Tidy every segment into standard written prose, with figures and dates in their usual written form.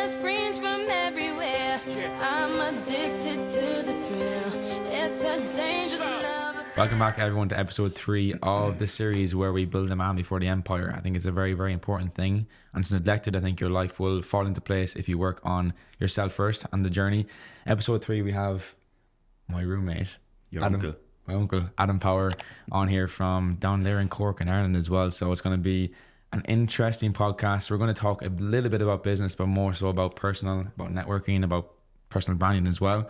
hear screams from everywhere. I'm addicted to the thrill. It's a dangerous love. Welcome back, everyone, to episode 3 of the series where we build a man before the empire. I think it's a very, very important thing, and it's neglected. I think your life will fall into place if you work on yourself first and the journey. Episode 3, we have my roommate, Your Adam, uncle. my uncle, Adam Power, on here from down there in Cork in Ireland as well. So it's going to be an interesting podcast. We're going to talk a little bit about business, but more so about personal, about networking, about personal branding as well,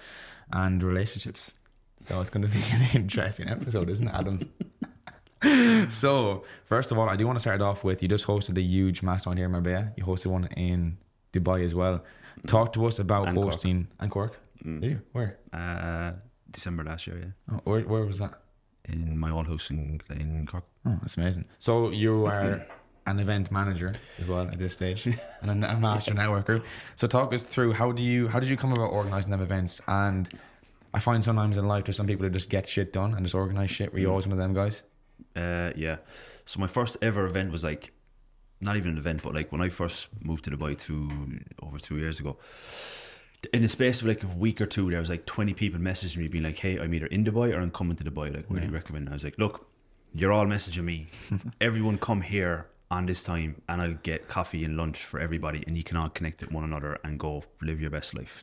and relationships. So it's going to be an interesting episode, isn't it, Adam? So, first of all, I do want to start it off with, you just hosted a huge mastermind here in Marbella. You hosted one in Dubai as well. Talk to us about And hosting... And Cork? Did you? Where? December last year, yeah. Oh, where was that? In my old house in Cork. Oh, that's amazing. So you are an event manager as well at this stage, and a master networker. So talk us through, how did you come about organising them events? And I find sometimes in life there's some people that just get shit done and just organise shit. Were you always one of them guys? Yeah. So my first ever event was like, not even an event, but like when I first moved to Dubai over 2 years ago, in the space of like a week or two, there was like 20 people messaging me being like, hey, I'm either in Dubai or I'm coming to Dubai. Like, what do you recommend? I was like, look, you're all messaging me. Everyone come here on this time and I'll get coffee and lunch for everybody and you can all connect with one another and go live your best life.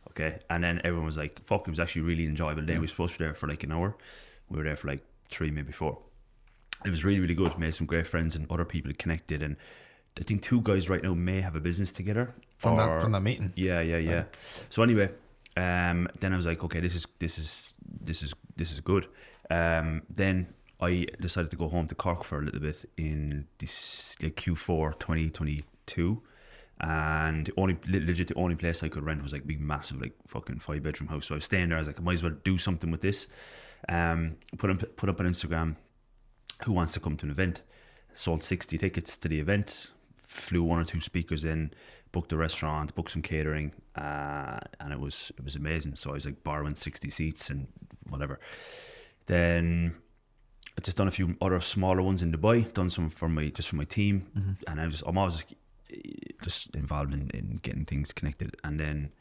Okay. And then everyone was like, fuck, it was actually a really enjoyable day. We were supposed to be there for like an hour. We were there for like 3, maybe 4. It was really, really good. Made some great friends and other people connected. And I think 2 guys right now may have a business together. From that meeting? Yeah. So anyway, then I was like, okay, this is good. Then I decided to go home to Cork for a little bit in this like Q4 2022. And legit the only place I could rent was like big massive like fucking 5-bedroom house. So I was staying there. I was like, I might as well do something with this. Put up on Instagram, who wants to come to an event? Sold 60 tickets to the event. Flew 1 or 2 speakers in. Booked a restaurant. Booked some catering. And it was amazing. So I was like borrowing 60 seats and whatever. Then I just done a few other smaller ones in Dubai. Done some for my team. And I'm always just involved in getting things connected. And then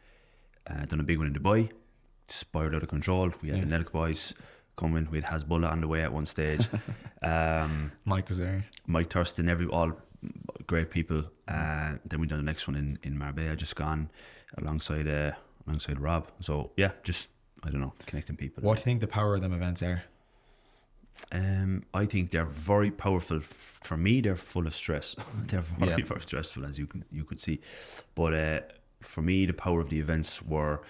done a big one in Dubai. Spiraled out of control. We had the Nelk boys coming. We had Hasbullah on the way at one stage. Mike was there. Mike Thurston, all great people. Then we done the next one in Marbella, just gone alongside Rob. So yeah, just, I don't know, connecting people. What do you think the power of them events are? I think they're very powerful. For me, they're full of stress. They're very stressful, as you could see. But for me, the power of the events were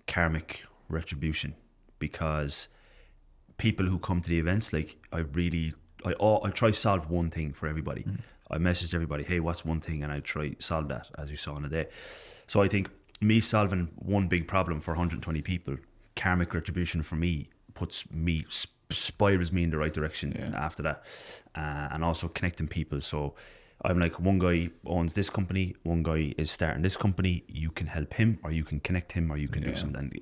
karmic retribution, because people who come to the events, like I try to solve one thing for everybody. I messaged everybody, hey, what's one thing? And I try to solve that, as you saw in the day. So I think me solving one big problem for 120 people, karmic retribution for me spirals me in the right direction after that. And also connecting people. So I'm like, one guy owns this company, one guy is starting this company, you can help him, or you can connect him, or you can do something.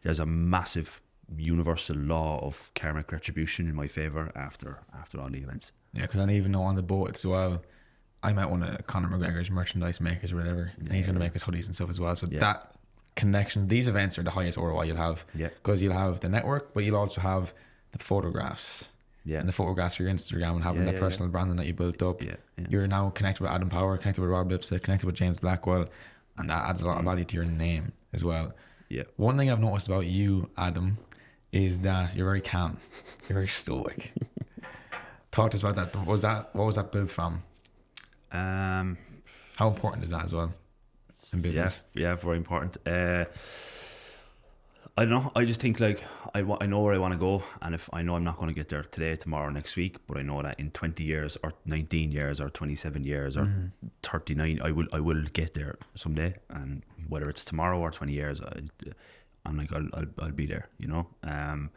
There's a massive universal law of karmic retribution in my favor after all the events. Yeah, because I even know on the boat as well, I met one of Conor McGregor's merchandise makers or whatever, and he's going to make us hoodies and stuff as well. So that connection, these events are the highest ROI you'll have, because you'll have the network, but you'll also have the photographs. And the photographs for your Instagram, and having the personal branding that you built up. You're now connected with Adam Power, connected with Rob Lipstick, connected with James Blackwell, and that adds a lot of value to your name as well. One thing I've noticed about you, Adam, is that you're very calm. You're very stoic. Talk to us about that. What was that built from? How important is that as well in business? Yeah, very important. I don't know. I just think like I know where I want to go, and if I know I'm not going to get there today, tomorrow, next week, but I know that in 20 years or 19 years or 27 years or 39, I will get there someday, and whether it's tomorrow or 20 years, I'm like I'll be there, you know. And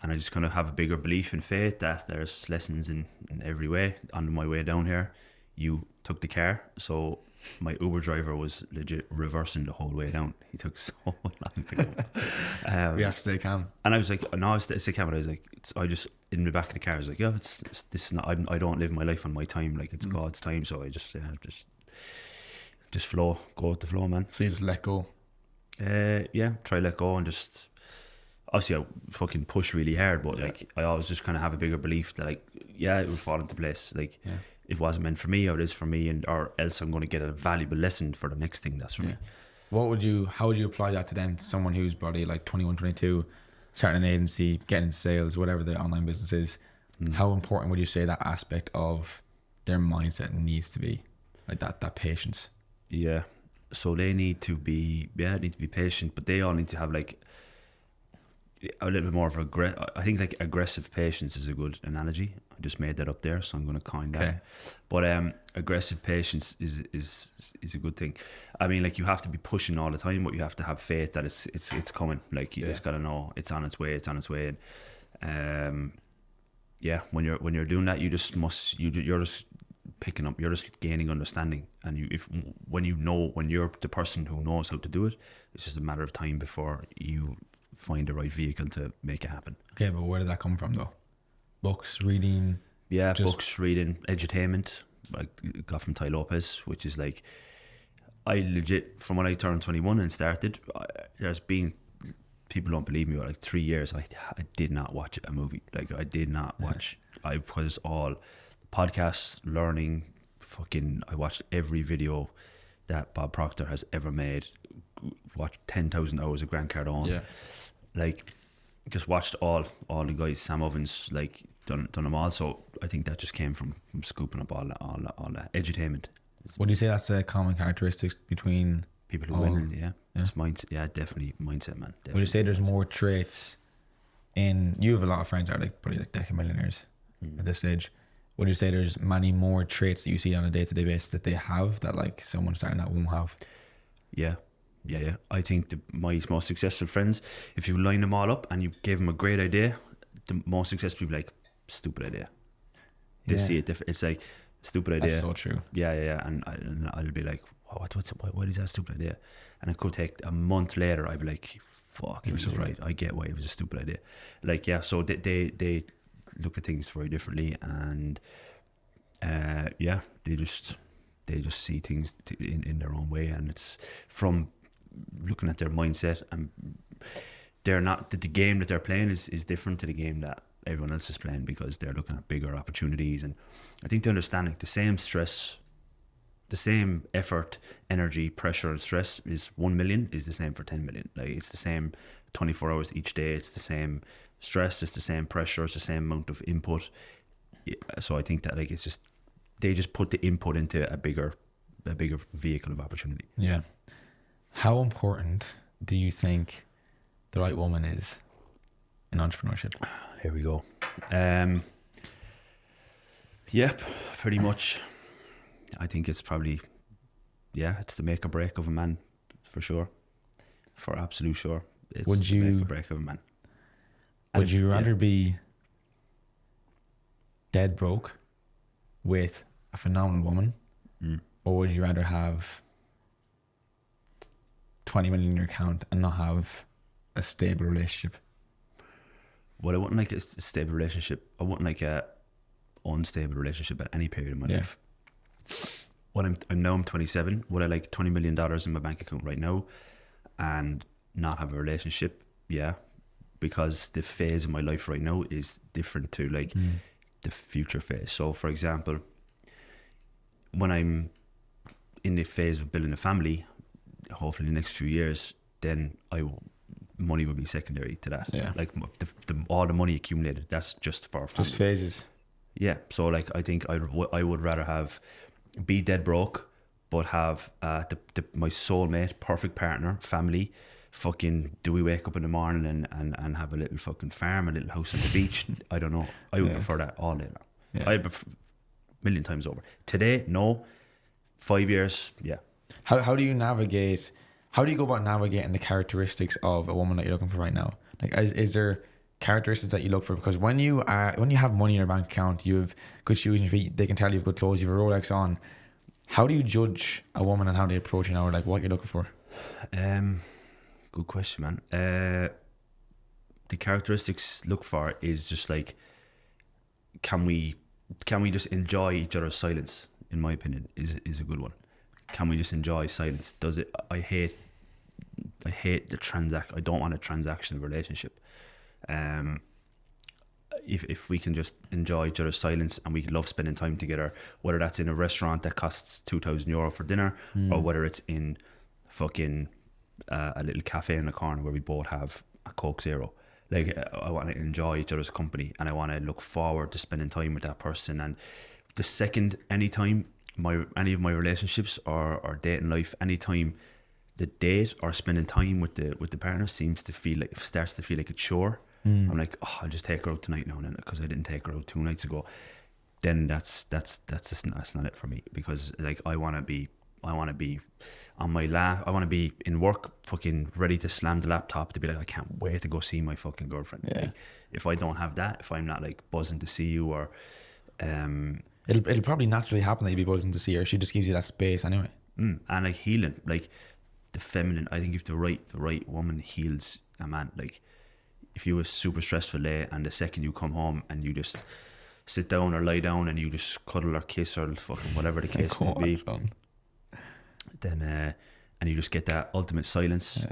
I just kind of have a bigger belief in faith that there's lessons in every way. On my way down here, you took the car, so my Uber driver was legit reversing the whole way down. He took so long to go. We have to stay calm. And I was like, no, I stay calm. And I was like, I just, in the back of the car, I was like, yeah, this is not, I don't live my life on my time. Like, it's God's time. So I just just flow, go with the flow, man. So you just let go. Yeah, try let go and just. Obviously, I fucking push really hard, but like I always just kind of have a bigger belief that like, yeah, it will fall into place. Like, it wasn't meant for me, or it is for me, and or else I'm going to get a valuable lesson for the next thing that's for me. How would you apply that to then someone who's probably like 21, 22, starting an agency, getting into sales, whatever the online business is? How important would you say that aspect of their mindset needs to be, like that patience? Yeah, so they need to be patient, but they all need to have like a little bit more of I think like aggressive patience is a good analogy. I just made that up there, so I'm going to coin that. Okay. But aggressive patience is a good thing. I mean, like, you have to be pushing all the time, but you have to have faith that it's coming. Like, you just got to know it's on its way. And when you're doing that, you're just picking up, you're just gaining understanding, and when you're the person who knows how to do it, it's just a matter of time before you find the right vehicle to make it happen. Okay, but where did that come from though? Books, reading? Books, reading, edutainment. I got from Ty Lopez, which is like, I legit, from when I turned 21 and started, there's been, people don't believe me, but like 3 years I did not watch a movie. Like, I did not watch. I was all podcasts, learning, I watched every video that Bob Proctor has ever made, watched 10,000 hours of Grant Cardone, like, just watched all the guys, Sam Ovens, like, done them all. So I think that just came from scooping up all that edutainment. Would you say that's a common characteristic between people who win? It's mindset. Yeah, definitely mindset, man. Definitely. Would you say there's more traits in, you have a lot of friends that are like probably like decade millionaires at this stage. Would you say there's many more traits that you see on a day-to-day basis that they have that like someone starting out won't have? Yeah. I think my most successful friends, if you line them all up and you gave them a great idea, the most successful people like, stupid idea. They see it different. It's like, stupid idea. That's so true. Yeah. And I'll be like, what is that stupid idea? And it could take a month later, I'd be like, fuck, he was so right. I get why it was a stupid idea. Like, yeah, so they look at things very differently, and they just see things in their own way, and it's from looking at their mindset, and they're not, the game that they're playing is different to the game that everyone else is playing, because they're looking at bigger opportunities. And I think they're understanding the same stress, the same effort, energy, pressure and stress is 1 million is the same for 10 million. Like, it's the same 24 hours each day, it's the same stress, it's the same pressure, it's the same amount of input. So I think that, like, it's just, they just put the input into a bigger vehicle of opportunity. Yeah. How important do you think the right woman is in entrepreneurship? Here we go. Yep, pretty much. I think it's probably, it's the make or break of a man, for sure. For absolute sure. It's the make or break of a man. Would you rather be dead broke with a phenomenal woman, or would you rather have 20 million in your account and not have a stable relationship? Well, I wouldn't like a stable relationship. I wouldn't like a unstable relationship at any period of my life. When I'm 27. Would I like $20 million in my bank account right now and not have a relationship? Yeah, because the phase of my life right now is different to like the future phase. So, for example, when I'm in the phase of building a family, hopefully in the next few years, then money will be secondary to that. Yeah. Like all the money accumulated, that's just for family. Just phases. Yeah. So like, I think I would rather be dead broke, but have my soulmate, perfect partner, family. Fucking, do we wake up in the morning and have a little fucking farm, a little house on the beach? I don't know. I would prefer that all day long. Yeah. I'd prefer a million times over. Today, no. 5 years, yeah. How do you navigate? How do you go about navigating the characteristics of a woman that you're looking for right now? Like, is there characteristics that you look for? Because when you have money in your bank account, you have good shoes on your feet, they can tell you have good clothes, you have a Rolex on. How do you judge a woman and how they approach you now, or like what you're looking for? Good question, man. The characteristics look for is just like, can we just enjoy each other's silence? In my opinion, is a good one. can we just enjoy silence? Does it? I hate the transact. I don't want a transactional relationship. If we can just enjoy each other's silence and we love spending time together, whether that's in a restaurant that costs €2,000 for dinner, or whether it's in fucking a little cafe in the corner where we both have a Coke Zero. Like, I want to enjoy each other's company, and I want to look forward to spending time with that person. And the second any of my relationships or dating life, anytime the date or spending time with the partner starts to feel like a chore. I'm like, oh, I'll just take her out tonight now, because I didn't take her out 2 nights ago. Then that's not it for me, because like I want to be on my I want to be in work, fucking ready to slam the laptop, to be like, I can't wait to go see my fucking girlfriend. Yeah. Like, if I don't have that, if I'm not like buzzing to see you, or it'll probably naturally happen that you'll be buzzing to see her. She just gives you that space anyway. And like healing, like the feminine. I think if the right woman heals a man, like if you were super stressful day and the second you come home and you just sit down or lie down and you just cuddle or kiss or fucking whatever the case may be, then and you just get that ultimate silence,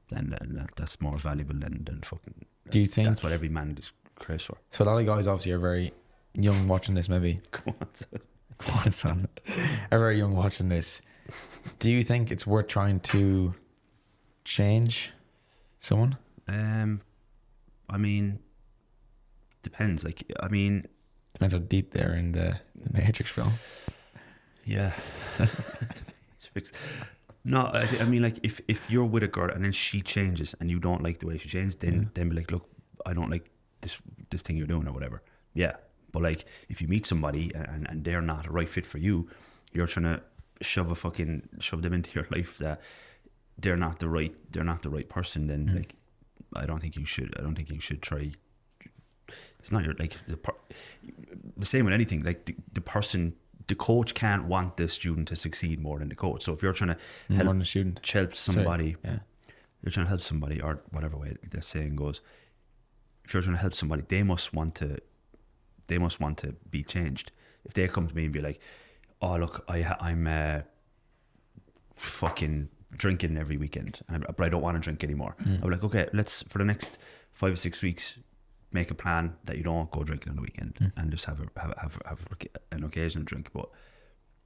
then that's more valuable than fucking. Do you think that's what every man is craves for? So a lot of guys obviously are very young watching this, maybe. Come on, son. Are very young watching this. Do you think it's worth trying to change someone? I mean, depends. Like, I mean, depends how deep they're in the Matrix, bro. Yeah. No, I mean, like, if you're with a girl and then she changes and you don't like the way she changes, then be like, look, I don't like this thing you're doing or whatever. Yeah. But like, if you meet somebody and they're not a right fit for you, you're trying to shove them into your life that they're not the right person, then like, I don't think you should try. It's not your, like, the same with anything. Like the person, the coach can't want the student to succeed more than the coach. So if you're trying to help somebody, you're trying to help somebody, or whatever way that saying goes, if you're trying to help somebody, they must want to be changed. If they come to me and be like, oh look, I'm fucking drinking every weekend, but I don't want to drink anymore. I'm like, okay, let's, for the next 5 or 6 weeks, make a plan that you don't go drinking on the weekend and just have an occasional drink. But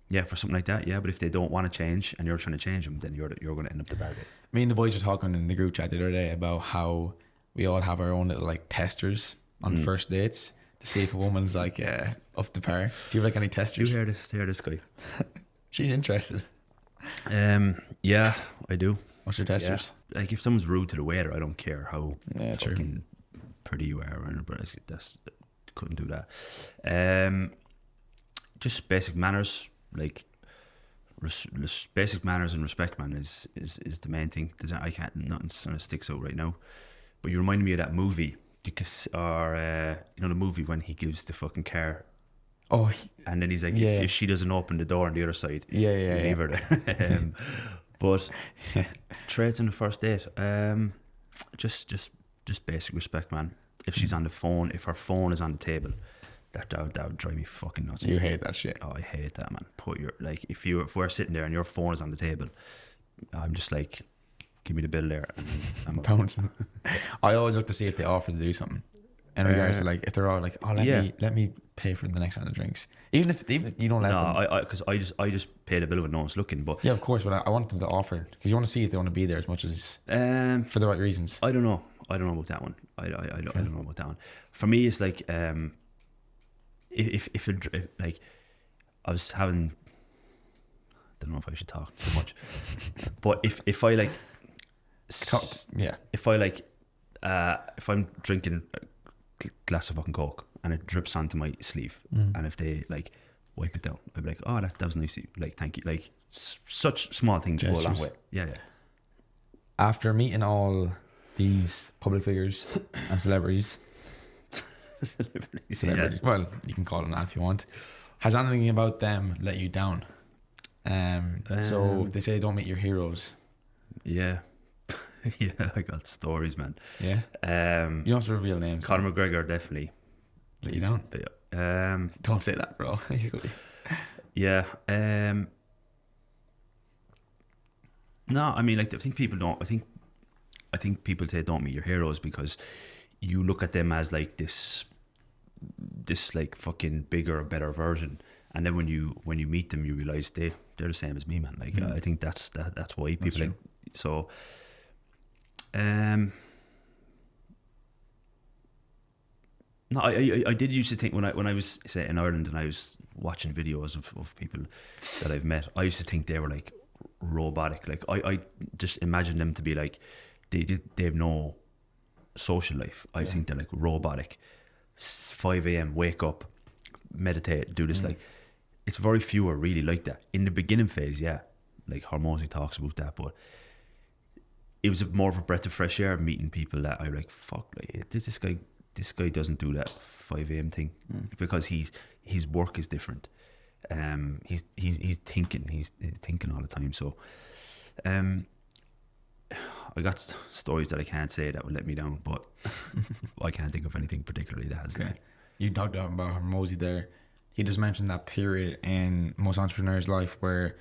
yeah, for something like that, yeah. But if they don't want to change and you're trying to change them, then you're going to end up the bad way. Me and the boys were talking in the group chat the other day about how we all have our own little like testers on first dates to see if a woman's like up to par. Do you have like any testers? You hear this guy? She's interested. Yeah, I do. What's your testers? Yeah. Like if someone's rude to the waiter, I don't care how fucking pretty you are, but couldn't do that. Just basic manners, like basic manners and respect, man, is the main thing. Nothing sort of sticks out right now. But you reminded me of that movie, because the movie when he gives the fucking car. Oh, and then he's like, if she doesn't open the door on the other side, leave her there. But traits on the first date, just basic respect, man. If she's on the phone, if her phone is on the table, that would drive me fucking nuts. You hate that shit. Oh, I hate that, man. If we're sitting there and your phone is on the table, I'm just like, give me the bill there, and I'm bouncing. I always look to see if they offer to do something. In regards to like, if they're all like, oh, let me pay for the next round of drinks, even if you don't let them. Because I just pay the bill when no one's looking. But yeah, of course, but I want them to offer, because you want to see if they want to be there as much as for the right reasons. I don't know about that one. I don't know about that one. For me, it's like if like I was having, I don't know if I should talk too much, but if I like if I'm drinking a glass of fucking Coke and it drips onto my sleeve, and if they like wipe it down, I'd be like, oh, that was nice of you, like, thank you. Like such small things go a long way. Yeah. After meeting all these public figures and celebrities, well, you can call them that if you want, has anything about them let you down? So they say don't meet your heroes. Yeah. Yeah, I got stories, man. Yeah. You don't have to reveal names. Conor McGregor definitely let you down. Don't say that, bro. Yeah. No, I mean, like, I think people don't. I think people say don't meet your heroes because you look at them as like this like fucking bigger, better version, and then when you meet them, you realize they're the same as me, man. Like, I think that's why people like so. No, I did used to think when I was, say, in Ireland and I was watching videos of people that I've met, I used to think they were like robotic. Like, I just imagine them to be like they have no social life. I think they're like robotic. 5 a.m. wake up, meditate, do this. Like, it's very few are really like that in the beginning phase. Yeah, like Hormozy talks about that, but it was more of a breath of fresh air meeting people that I like. Fuck, like this guy doesn't do that 5 a.m. thing because his work is different. He's thinking all the time. So, I got stories that I can't say that would let me down, but I can't think of anything particularly that has. Okay. You talked about Hormozy there. He just mentioned that period in most entrepreneurs' life where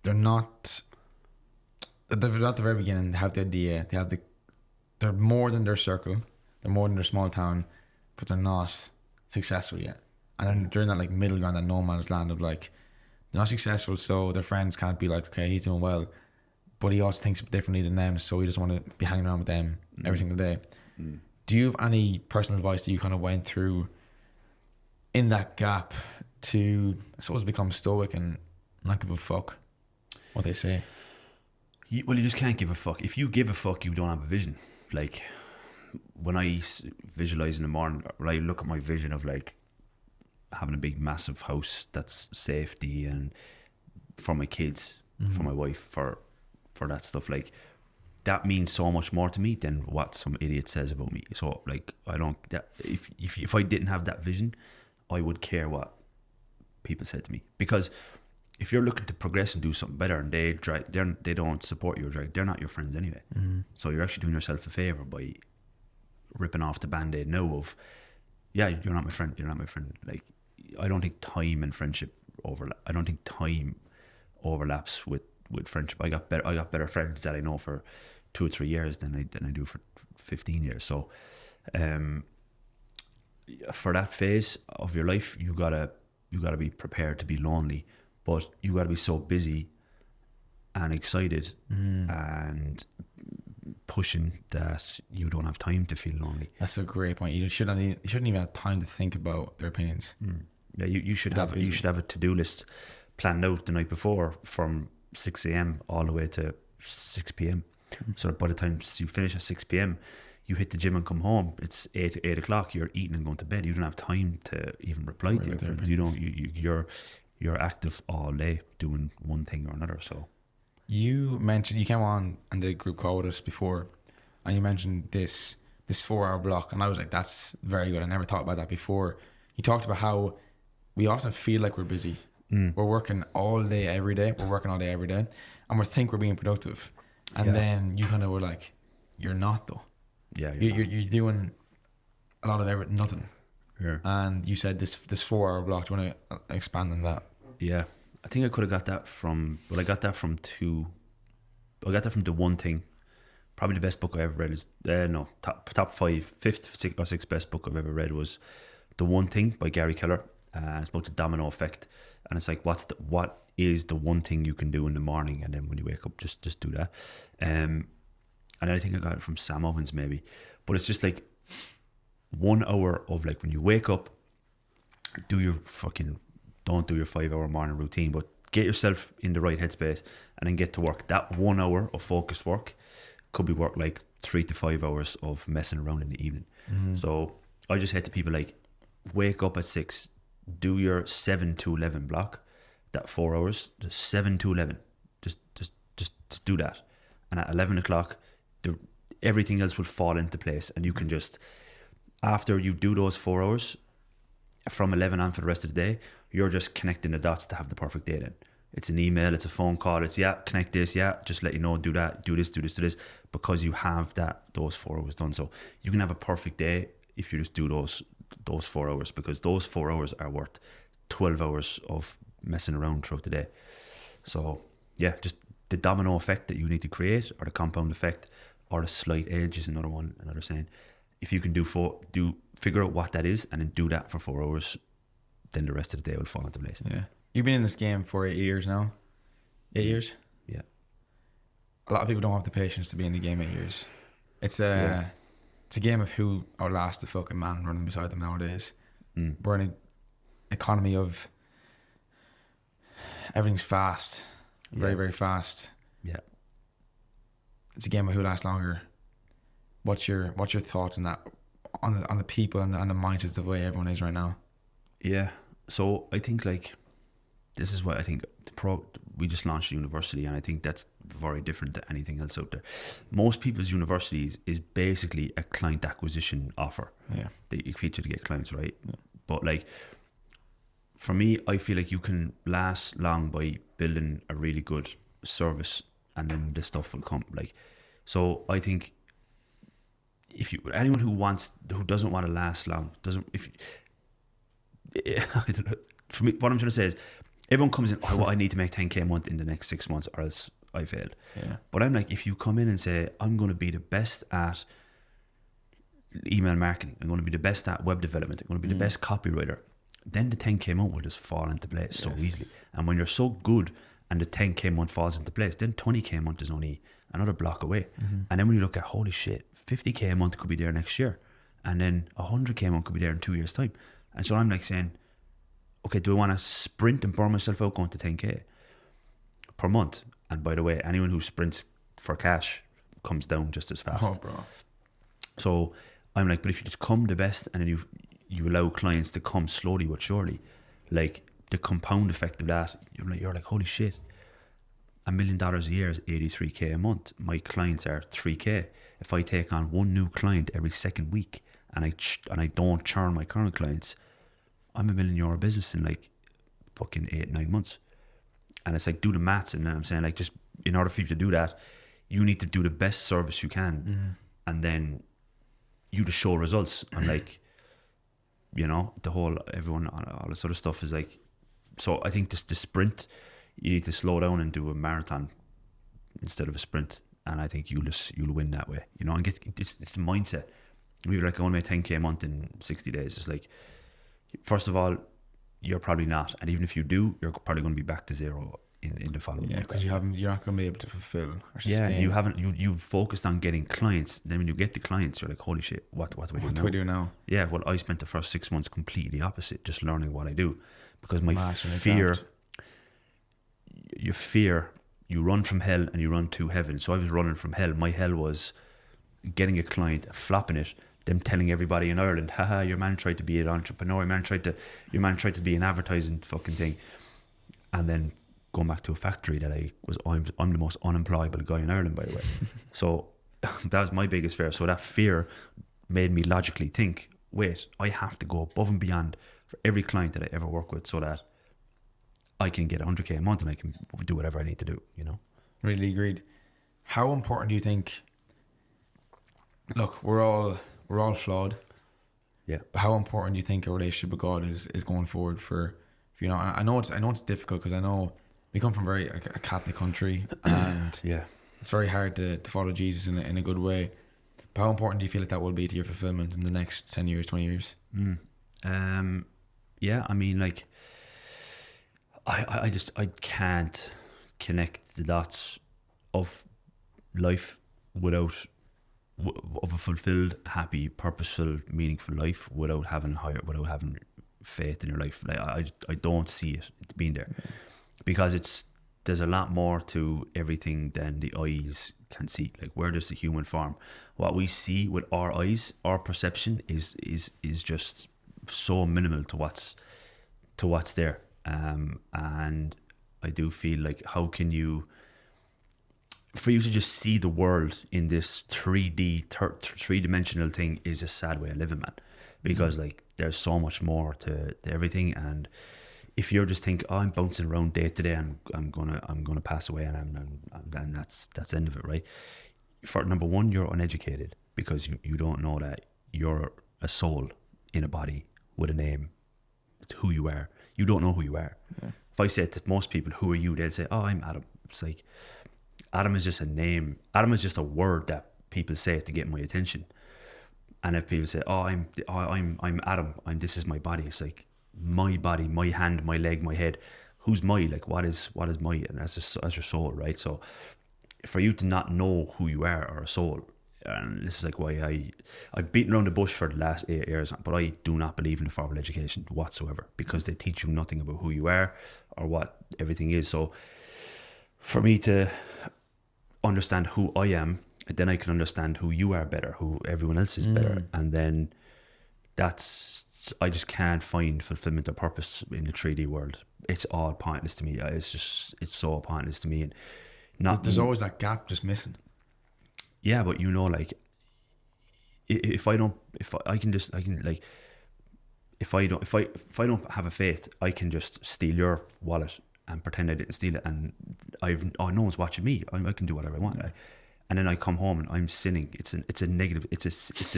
they're not at the very beginning. They have the idea. They're more than their circle. They're more than their small town, but they're not successful yet. And then during that like middle ground, that no man's land of like they're not successful, so their friends can't be like, okay, he's doing well, but he also thinks differently than them, so he doesn't want to be hanging around with them every single day. Do you have any personal advice that you kind of went through in that gap to, I suppose, become stoic and not give a fuck what they say? You just can't give a fuck. If you give a fuck, you don't have a vision. Like, when I visualize in the morning, or I look at my vision of like having a big massive house that's safety and for my kids, for my wife, for that stuff, like that means so much more to me than what some idiot says about me. So like, I don't, that if I didn't have that vision, I would care what people said to me, because if you're looking to progress and do something better and they don't support you, they're not your friends anyway. So you're actually doing yourself a favor by ripping off the band-aid now of, yeah, you're not my friend. Like, I don't think time and friendship overlap. I don't think time overlaps with friendship. I got better friends that I know for 2 or 3 years than I do for 15 years. So, for that phase of your life, you gotta be prepared to be lonely, but you gotta be so busy and excited and pushing that you don't have time to feel lonely. That's a great point. You shouldn't even have time to think about their opinions. Yeah, you should have a to-do list planned out the night before from 6 a.m. all the way to 6 p.m. So that by the time you finish at 6 p.m, you hit the gym and come home, it's 8 o'clock, you're eating and going to bed. You don't have time to even reply to your friends. You're active all day doing one thing or another. So you mentioned, you came on and did a group call with us before, and you mentioned this 4-hour block, and I was like, that's very good. I never thought about that before. You talked about how we often feel like we're busy. We're working all day every day, and we think we're being productive, and then you kind of were like, you're not though. Yeah, you're doing a lot of nothing. Yeah. And you said this 4-hour block. Do you want to expand on that? Yeah, I think I could have got that from, well, I got that from The One Thing. Probably the best book I ever read is top 5, 5th or 6th best book I've ever read was The One Thing by Gary Keller. It's about the domino effect, and it's like, what is the one thing you can do in the morning, and then when you wake up, just do that. And I think I got it from Sam Ovens maybe, but it's just like 1 hour of, like, when you wake up, don't do your 5-hour morning routine, but get yourself in the right headspace and then get to work. That 1 hour of focused work could be work like 3 to 5 hours of messing around in the evening. So I just say to people, like, wake up at 6, do your 7 to 11 block, that 4 hours, just 7 to 11, just do that, and at 11 o'clock everything else will fall into place, and you can just, after you do those 4 hours, from 11 on for the rest of the day, you're just connecting the dots to have the perfect day then. It's an email, it's a phone call, it's connect this, just let you know, do that, do this, because you have those 4 hours done. So you can have a perfect day if you just do those 4 hours, because those 4 hours are worth 12 hours of messing around throughout the day. So yeah, just the domino effect that you need to create, or the compound effect, or the slight edge is another saying. If you can figure out what that is and then do that for 4 hours, then the rest of the day will fall into place. Yeah. You've been in this game for 8 years now. 8 years? Yeah. A lot of people don't have the patience to be in the game 8 years. It's a game of who outlasts the fucking man running beside them nowadays. We're in an economy of everything's fast. Very, very fast. Yeah. It's a game of who lasts longer. What's your thoughts on that, on the people and the mindsets of the way everyone is right now? Yeah. So I think like this is why I think we just launched a university, and I think that's very different to anything else out there. Most people's universities is basically a client acquisition offer. Yeah. That you feature to get clients, right? Yeah. But like for me, I feel like you can last long by building a really good service, and then the stuff will come. Like, so I think anyone who doesn't want to last long I don't know. For me, what I'm trying to say is, everyone comes in, I need to make 10k a month in the next 6 months, or else I failed. Yeah. But I'm like, if you come in and say, I'm going to be the best at email marketing, I'm going to be the best at web development, I'm going to be the best copywriter, then the 10k a month will just fall into place so easily. And when you're so good and the 10k a month falls into place, then 20k a month is only another block away. And then when you look at, holy shit, 50k a month could be there next year, and then 100k a month could be there in 2 years' time. And so I'm like saying, okay, do I want to sprint and burn myself out going to 10k per month? And by the way, anyone who sprints for cash comes down just as fast. Oh, bro. So I'm like, but if you just come the best, and then you allow clients to come slowly but surely, like the compound effect of that, you're like, holy shit, $1 million a year is 83k a month. My clients are 3k. If I take on one new client every second week, and I don't churn my current clients, I'm $1 million business in like fucking 8-9 months. And it's like, do the maths. And I'm saying, like, just in order for you to do that, you need to do the best service you can, and then you just show results. And like, everyone, all this sort of stuff is like, so I think the sprint, you need to slow down and do a marathon instead of a sprint. And I think you'll win that way, and get, it's the mindset. We were like, I want to make 10k a month in 60 days. It's like, first of all, you're probably not, and even if you do, you're probably going to be back to zero in the following. Yeah, because you're not going to be able to fulfill or sustain. Yeah, you've focused on getting clients. Then when you get the clients, you're like, holy shit, what do I do now? Yeah, well, I spent the first 6 months completely opposite, just learning what I do, because my fear, you run from hell and you run to heaven. So I was running from hell. My hell was getting a client, flopping it, them telling everybody in Ireland, haha, your man tried to be an entrepreneur, your man tried to be an advertising fucking thing, and then going back to a factory that I'm the most unemployable guy in Ireland, by the way. So that was my biggest fear. So that fear made me logically think, wait, I have to go above and beyond for every client that I ever work with, so that I can get 100k a month and I can do whatever I need to do, Really agreed. How important do you think, look, we're all flawed. Yeah. But how important do you think a relationship with God is going forward for I know it's difficult, because I know we come from a Catholic country, and yeah, it's very hard to follow Jesus in a good way. But how important do you feel like that will be to your fulfillment in the next 10 years, 20 years? Yeah, I mean, like, I can't connect the dots of life of a fulfilled, happy, purposeful, meaningful life without having faith in your life. Like, I don't see it being there, because there's a lot more to everything than the eyes can see. Like, we're just a human form. What we see with our eyes, our perception is just so minimal to what's there. And I do feel like, how can you, for you to just see the world in this 3D-dimensional thing is a sad way of living, man. Because like, there's so much more to everything. And if you're just thinking, I'm bouncing around day to day, and I'm gonna pass away, and that's the end of it, right? For number one, you're uneducated, because you don't know that you're a soul in a body with a name. It's who you are. You don't know who you are. Yeah. If I said to most people, who are you? They'd say, oh, I'm Adam. It's like, Adam is just a name. Adam is just a word that people say to get my attention. And if people say, "Oh, I'm Adam. This is my body," it's like my body, my hand, my leg, my head. Who's my? Like, what is my? And that's your soul, right? So, for you to not know who you are or a soul, and this is like why I've beaten around the bush for the last 8 years, but I do not believe in the formal education whatsoever, because they teach you nothing about who you are or what everything is. So, for me to understand who I am, then I can understand who you are better, who everyone else is better, and then I just can't find fulfillment or purpose in the 3D world. It's all pointless to me. It's so pointless to me, and there's always that gap just missing. Yeah, but like, if I don't have a faith, I can just steal your wallet and pretend I didn't steal it, and no one's watching me. I can do whatever I want. And then I come home and I'm sinning. It's a negative. It's a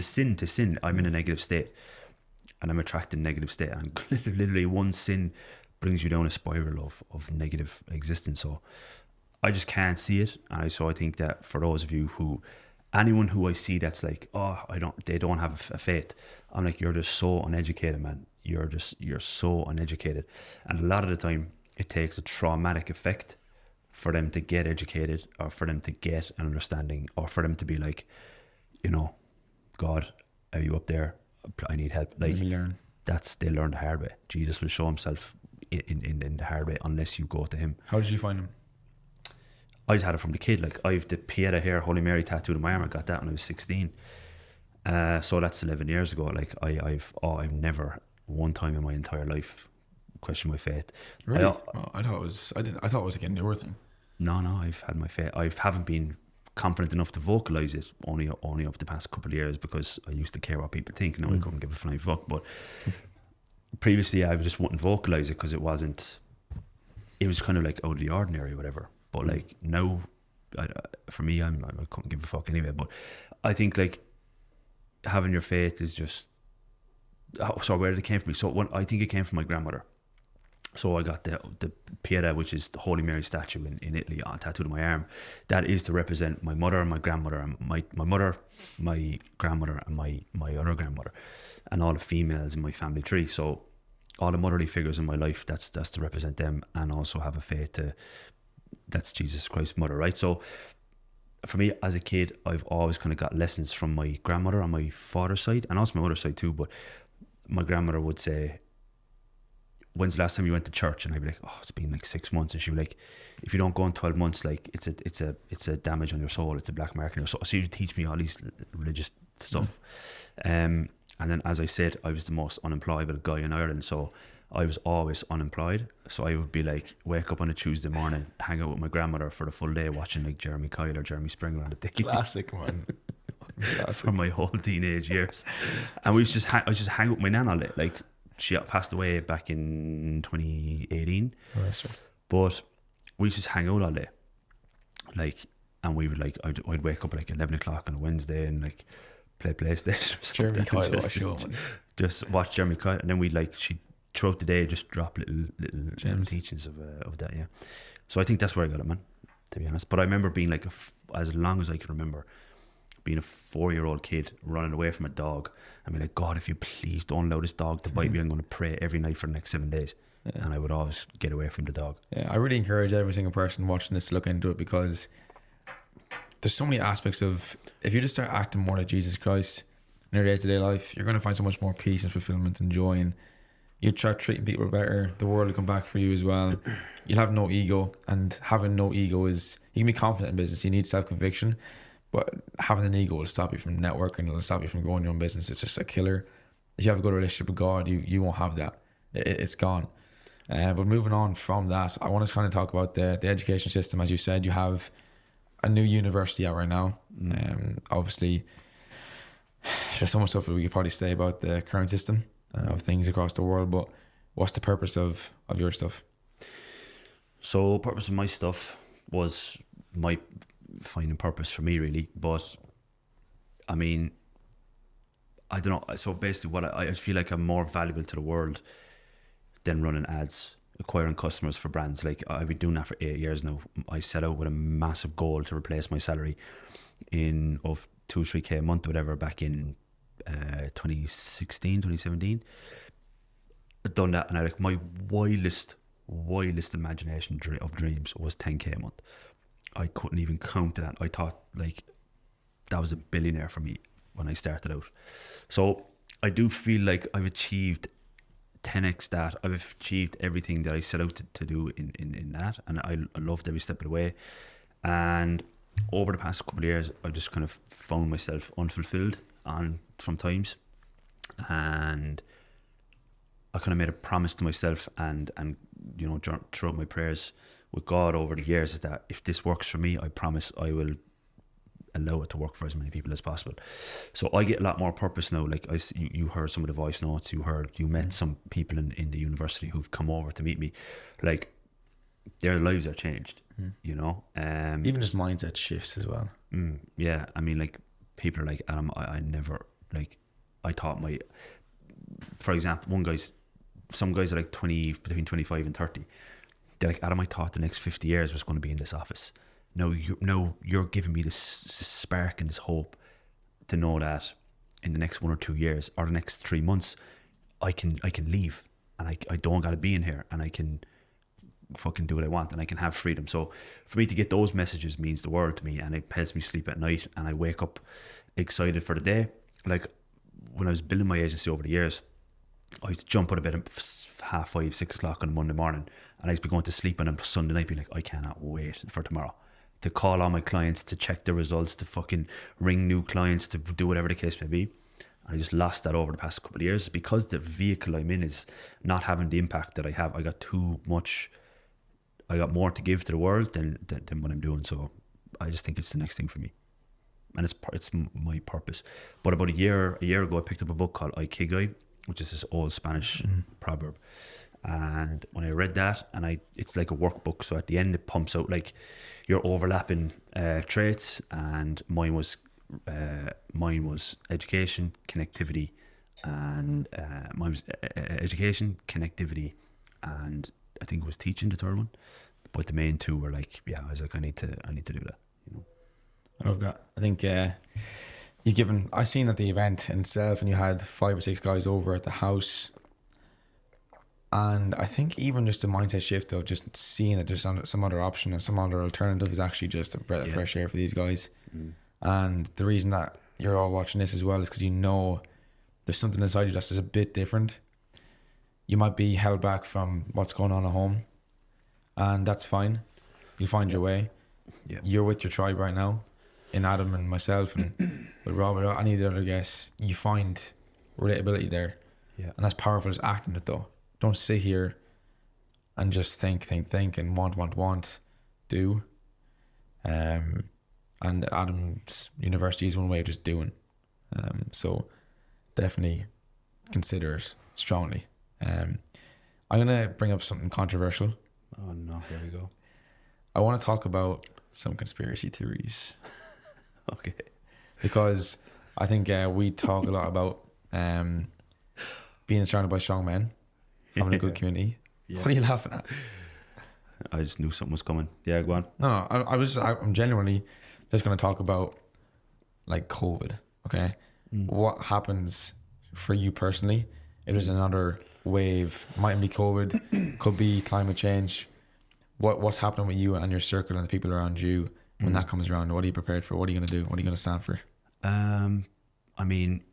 sin to sin. I'm in a negative state, and I'm attracting negative state. And literally, one sin brings you down a spiral of negative existence. So I just can't see it. And so I think that for those of you anyone who I see that's like, oh, they don't have a faith, I'm like, you're just so uneducated, man. You're so uneducated. And a lot of the time, it takes a traumatic effect for them to get educated, or for them to get an understanding, or for them to be like, God, are you up there? I need help. Like, Let me learn. They learn the hard way. Jesus will show himself in the hard way unless you go to him. How did you find him? I just had it from the kid. Like, I've the Pieta here, Holy Mary tattooed on my arm. I got that when I was 16. So that's 11 years ago. Like, I've never one time in my entire life questioned my faith. Really? I thought it was like a newer thing. No, I've had my faith. I haven't been confident enough to vocalize it only up the past couple of years, because I used to care what people think. Now I couldn't give a flying fuck. But previously, I just wouldn't vocalize it because it was kind of like out of the ordinary or whatever. But like now, for me, I couldn't give a fuck anyway. But I think like having your faith is just. So where did it came from? I think it came from my grandmother. So I got the Pieta, which is the Holy Mary statue in Italy, tattooed on my arm. That is to represent my mother and my grandmother, and my mother, my grandmother, and my other grandmother, and all the females in my family tree. So all the motherly figures in my life, that's to represent them, and also have a faith that's Jesus Christ's mother, right? So for me, as a kid, I've always kind of got lessons from my grandmother on my father's side, and also my mother's side too. But my grandmother would say, when's the last time you went to church? And I'd be like, oh, it's been like 6 months. And she'd be like, if you don't go in 12 months, like it's a damage on your soul. It's a black mark on your soul. So she would teach me all these religious stuff. And then, as I said, I was the most unemployable guy in Ireland. So I was always unemployed. So I would be like, wake up on a Tuesday morning, hang out with my grandmother for the full day, watching like Jeremy Kyle or Jeremy Springer on the TV. Classic, man. Classic. For my whole teenage years. And I just hang out with my nan all day. Like, she passed away back in 2018. Oh, that's right. But we used to just hang out all day. Like, and we would like, I'd wake up at like 11 o'clock on a Wednesday and like play PlayStation. Jeremy Kyle, just watch Jeremy Kyle. And then we'd like, she'd throughout the day just drop little teachings of that, yeah. So I think that's where I got it, man, to be honest. But I remember being like, as long as I can remember, being a 4-year-old kid running away from a dog. I mean, like, God, if you please don't allow this dog to bite me, I'm going to pray every night for the next 7 days. Yeah. And I would always get away from the dog. Yeah, I really encourage every single person watching this to look into it, because there's so many aspects of, if you just start acting more like Jesus Christ in your day-to-day life, you're going to find so much more peace and fulfillment and joy, and you'll start treating people better. The world will come back for you as well. You'll have no ego, and having no ego is, you can be confident in business. You need self-conviction. But having an ego will stop you from networking. It'll stop you from growing your own business. It's just a killer. If you have a good relationship with God, you won't have that. It's gone. But moving on from that, I want to kind of talk about the education system. As you said, you have a new university out right now. Obviously, there's so much stuff that we could probably say about the current system of things across the world. But what's the purpose of your stuff? So, purpose of my stuff was my finding purpose for me, really. But I mean, I don't know. So basically, what I feel like I'm more valuable to the world than running ads acquiring customers for brands. Like I've been doing that for 8 years now. I set out with a massive goal to replace my salary of 2-3k a month or whatever back in 2016, 2017. I've done that, and I like my wildest imagination of dreams was 10k a month. I couldn't even count that. I thought like that was a billionaire for me when I started out. So I do feel like I've achieved 10x that. I've achieved everything that I set out to do in that, and I loved every step of the way. And over the past couple of years, I just kind of found myself unfulfilled from times, and I kind of made a promise to myself and you know, throughout my prayers with God over the years, is that if this works for me, I promise I will allow it to work for as many people as possible. So I get a lot more purpose now. Like you heard some of the voice notes, you met some people in the university who've come over to meet me. Like their lives are changed, you know. Even just mindset shifts as well. Yeah, I mean, like people are like, Adam, I never, like, I thought for example, some guys are like between 25 and 30. They're like, Adam, I thought the next 50 years was going to be in this office. No, you're giving me this spark and this hope to know that in the next 1 or 2 years or the next 3 months, I can leave, and I don't got to be in here, and I can fucking do what I want, and I can have freedom. So for me to get those messages means the world to me, and it helps me sleep at night, and I wake up excited for the day. Like when I was building my agency over the years, I used to jump out of bed at 5:30, 6 o'clock on a Monday morning, and I used to be going to sleep on a Sunday night being like, I cannot wait for tomorrow to call all my clients, to check the results, to fucking ring new clients, to do whatever the case may be. And I just lost that over the past couple of years because the vehicle I'm in is not having the impact that I have. I got more to give to the world than what I'm doing. So I just think it's the next thing for me, and it's my purpose. But about a year ago, I picked up a book called Ikigai, which is this old Spanish proverb. And when I read that, it's like a workbook. So at the end, it pumps out like your overlapping traits. And mine was education, connectivity, and mine was education, connectivity, and I think it was teaching, the third one. But the main two were like, yeah, I was like, I need to do that. You know, I love that. I think I seen at the event itself, and you had 5 or 6 guys over at the house. And I think even just the mindset shift of just seeing that there's some other option and some other alternative is actually just a breath of fresh air for these guys. And the reason that you're all watching this as well is because you know there's something inside you that's just a bit different. You might be held back from what's going on at home, and that's fine. You'll find your way. Yeah. You're with your tribe right now, in Adam and myself and with Robert, any of the other guests. You find relatability there. Yeah. And that's powerful, is acting it though. Don't sit here and just think and want, do. And Adam's university is one way of just doing. So definitely consider it strongly. I'm going to bring up something controversial. Oh no, here we go. I want to talk about some conspiracy theories. Okay. Because I think we talk a lot about being surrounded by strong men, having a good community. Yeah. What are you laughing at? I just knew something was coming. Yeah, go on. No, I'm genuinely just going to talk about like COVID. Okay, what happens for you personally if there's another wave? Mightn't be COVID, could be climate change. What's happening with you and your circle and the people around you when that comes around? What are you prepared for? What are you going to do? What are you going to stand for? I mean,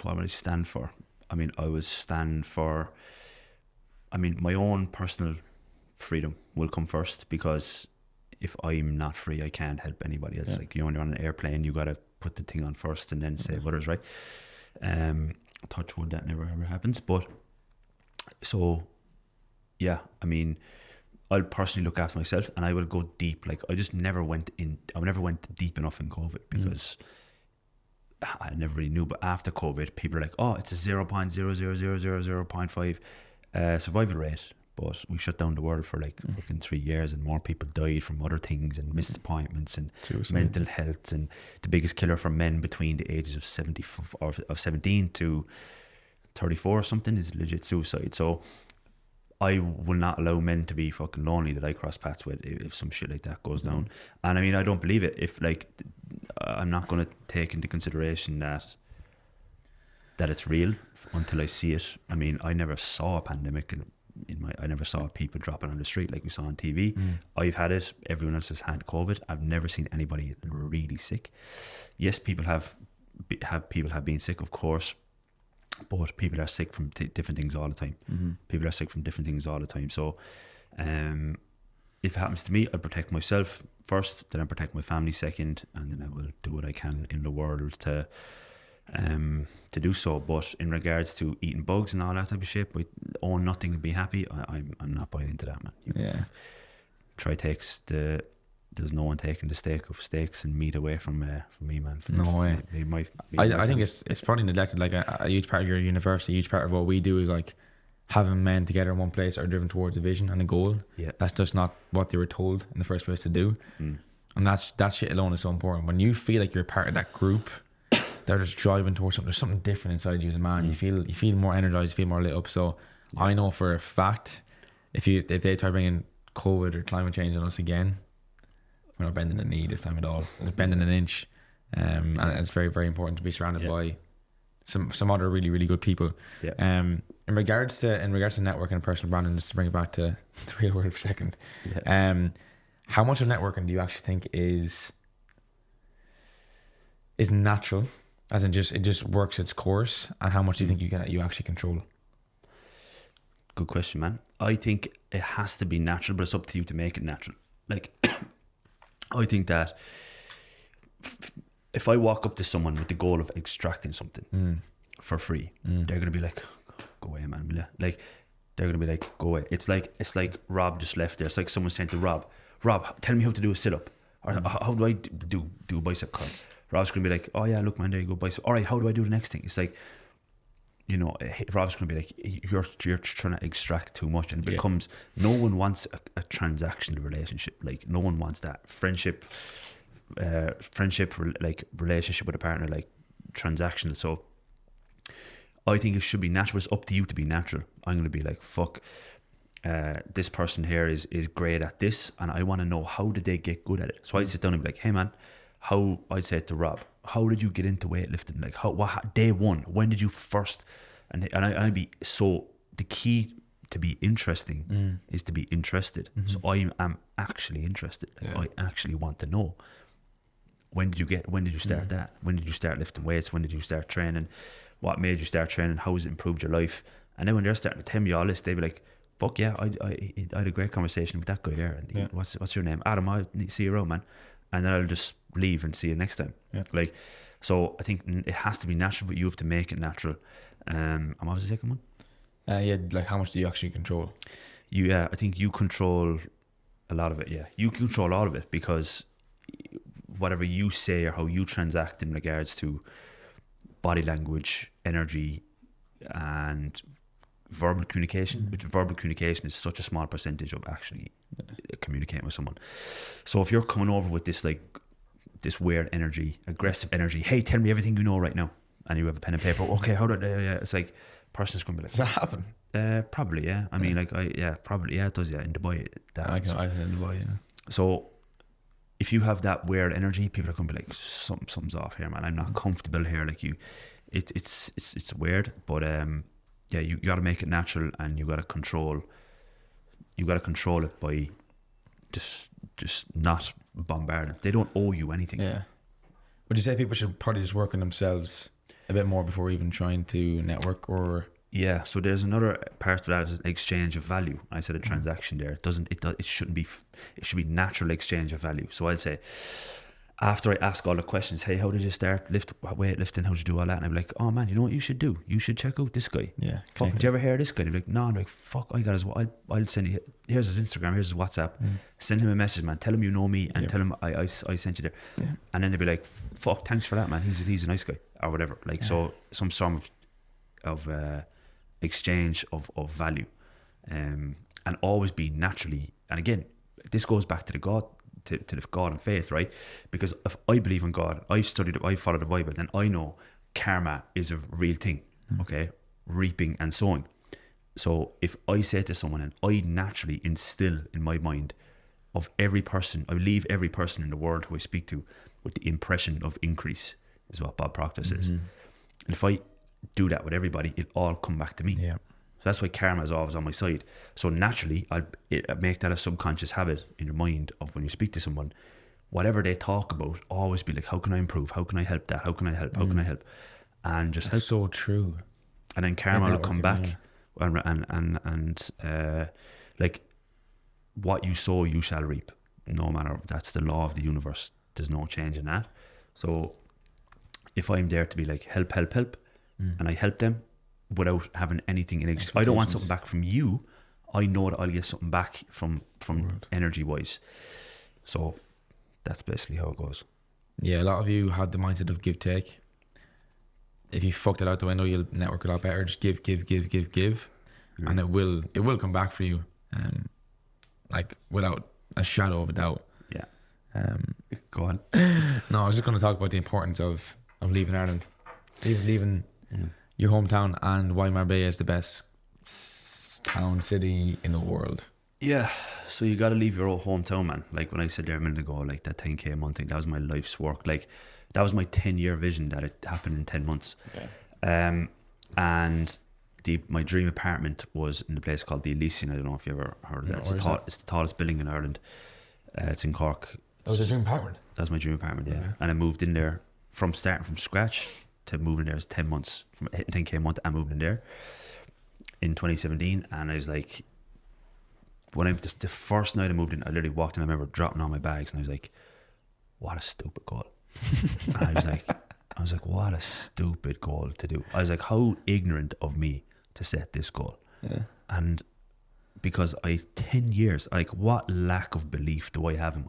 what would I stand for? I mean, I would stand for, my own personal freedom will come first, because if I'm not free, I can't help anybody else. Yeah. Like, when you're on an airplane, you got to put the thing on first and then save others, right? Touch wood, that never ever happens. But so, yeah, I'll personally look after myself, and I will go deep. Like, I never went deep enough in COVID, because I never really knew. But after COVID, people are like, oh, it's a 0.00000.5 survival rate. But we shut down the world for like fucking 3 years, and more people died from other things, and missed appointments, and mental health. And the biggest killer for men between the ages of 17 to 34 or something is legit suicide. So I will not allow men to be fucking lonely that I cross paths with if some shit like that goes down. And I mean, I don't believe it. If like, I'm not going to take into consideration that it's real until I see it. I mean, I never saw a pandemic I never saw people dropping on the street like we saw on TV. I've had it. Everyone else has had COVID. I've never seen anybody really sick. Yes, people have been sick, of course. But people are sick from different things all the time. People are sick from different things all the time. So if it happens to me, I'll protect myself first, then I'll protect my family second, and then I will do what I can in the world to do so. But in regards to eating bugs and all that type of shit, but own nothing and be happy, I'm not buying into that, man. Try takes there's no one taking the steaks and meat away from me, man. No way. I think it's probably neglected. Like a huge part of your university, a huge part of what we do is like having men together in one place are driven towards a vision and a goal. Yeah. That's just not what they were told in the first place to do. And that shit alone is so important. When you feel like you're part of that group, they're just driving towards something. There's something different inside you as a man. You feel more energized, you feel more lit up. So I know for a fact if they try bringing COVID or climate change on us again, we're not bending a knee this time at all. We're bending an inch. And it's very, very important to be surrounded by some other really, really good people. In regards to networking and personal branding, just to bring it back to the real world for a second, how much of networking do you actually think is natural, as in it just works its course, and how much do you think you actually control? Good question, man. I think it has to be natural, but it's up to you to make it natural. Like, I think that if I walk up to someone with the goal of extracting something for free, they're gonna be like, "Go away, man!" Will you? Like, they're gonna be like, "Go away." It's like Rob just left there. It's like someone saying to Rob, "Tell me how to do a sit up, or how do I do a bicep curl?" Rob's gonna be like, "Oh yeah, look, man, there you go, bicep. All right, how do I do the next thing?" It's like, you know, Rob's gonna be like, "You're trying to extract too much," and it becomes. No one wants a transactional relationship. Like, no one wants that friendship, like relationship with a partner, like transactional. So I think it should be natural. It's up to you to be natural. I'm gonna be like, fuck, this person here is great at this, and I want to know how did they get good at it. So I sit down and be like, "Hey man, I'd say to Rob, how did you get into weightlifting? Like, what day one? When did you first?" And I'd be, so the key to be interesting is to be interested. So I am actually interested. Like, I actually want to know. When did you start that? When did you start lifting weights? When did you start training? What made you start training? How has it improved your life? And then when they're starting to tell me all this, they'd be like, "Fuck yeah, I had a great conversation with that guy there. And what's your name? Adam, I'll see you around, man." And then I'll just leave and see you next time. Like, so I think it has to be natural, but you have to make it natural. And what was the second one? Like how much do you actually control? I think you control a lot of it. Yeah, you control all of it, because whatever you say or how you transact in regards to body language, energy, and verbal communication, which verbal communication is such a small percentage of actually communicating with someone. So if you're coming over with this like this weird energy, aggressive energy, "Hey, tell me everything you know right now," and you have a pen and paper, "Okay, how do I?" It's like, person's gonna be like, does that happen? Probably, yeah. I mean, like, probably, yeah, it does, yeah. In Dubai, I can in Dubai, yeah. So if you have that weird energy, people are gonna be like, something's off here, man. I'm not comfortable here. Like, it's weird, but you got to make it natural, and you got to control it by just not bombarding. They don't owe you anything. Yeah. Would you say people should probably just work on themselves a bit more before even trying to network? Or yeah, so there's another part of that is an exchange of value. I said a transaction there. It shouldn't be. It should be natural exchange of value. So I'd say, after I ask all the questions, "Hey, how did you start weightlifting? How did you do all that?" And I'm like, "Oh man, you know what you should do? You should check out this guy." Yeah. Fuck, did you ever hear this guy? And they're like, "No." I'm like, "Fuck, I got his. I'll send you. Here's his Instagram. Here's his WhatsApp. Send him a message, man. Tell him you know me, and tell him I sent you there." Yeah. And then they'd be like, "Fuck, thanks for that, man. He's a nice guy," or whatever. Like, so some sort of exchange of value, and always be naturally. And again, this goes back to the God and faith, right? Because if I believe in God, I follow the Bible, then I know karma is a real thing. Okay, reaping and sowing. So if I say to someone, and I naturally instill in my mind of every person, I leave every person in the world who I speak to with the impression of increase, is what Bob Proctor says. And if I do that with everybody, it all come back to me. Yeah. So that's why karma is always on my side. So naturally, I make that a subconscious habit in your mind of when you speak to someone, whatever they talk about, always be like, how can I improve? How can I help that? How can I help? How can I help? And just That's help. so true. And then karma will come back. Yeah. And like what you sow, you shall reap. No matter, that's the law of the universe. There's no change in that. So if I'm there to be like, help, and I help them without having anything in I don't want something back from you. I know that I'll get something back from energy wise. So that's basically how it goes. Yeah, a lot of you had the mindset of give take. If you fucked it out the window, you'll network a lot better. Just give, and it will come back for you, like without a shadow of a doubt. Yeah. Go on. No, I was just going to talk about the importance of leaving Ireland, leaving your hometown, and why Marbella is the best city in the world. Yeah, so you got to leave your old hometown, man. Like when I said there a minute ago, like that 10K a month thing, that was my life's work. Like that was my 10-year vision that it happened in 10 months. Okay. And my dream apartment was in a place called the Elysian. I don't know if you ever heard of that. It's the tallest building in Ireland. It's in Cork. That was your dream apartment? That was my dream apartment, yeah. Okay. And I moved in there from starting from scratch to moving there. It was 10 months. From hitting 10K a month and moving in there in 2017. And I was like, the first night I moved in, I literally walked in, I remember dropping all my bags, and I was like, what a stupid goal. And I was like, what a stupid goal to do. I was like, how ignorant of me to set this goal. Yeah. And because 10 years, like what lack of belief do I have in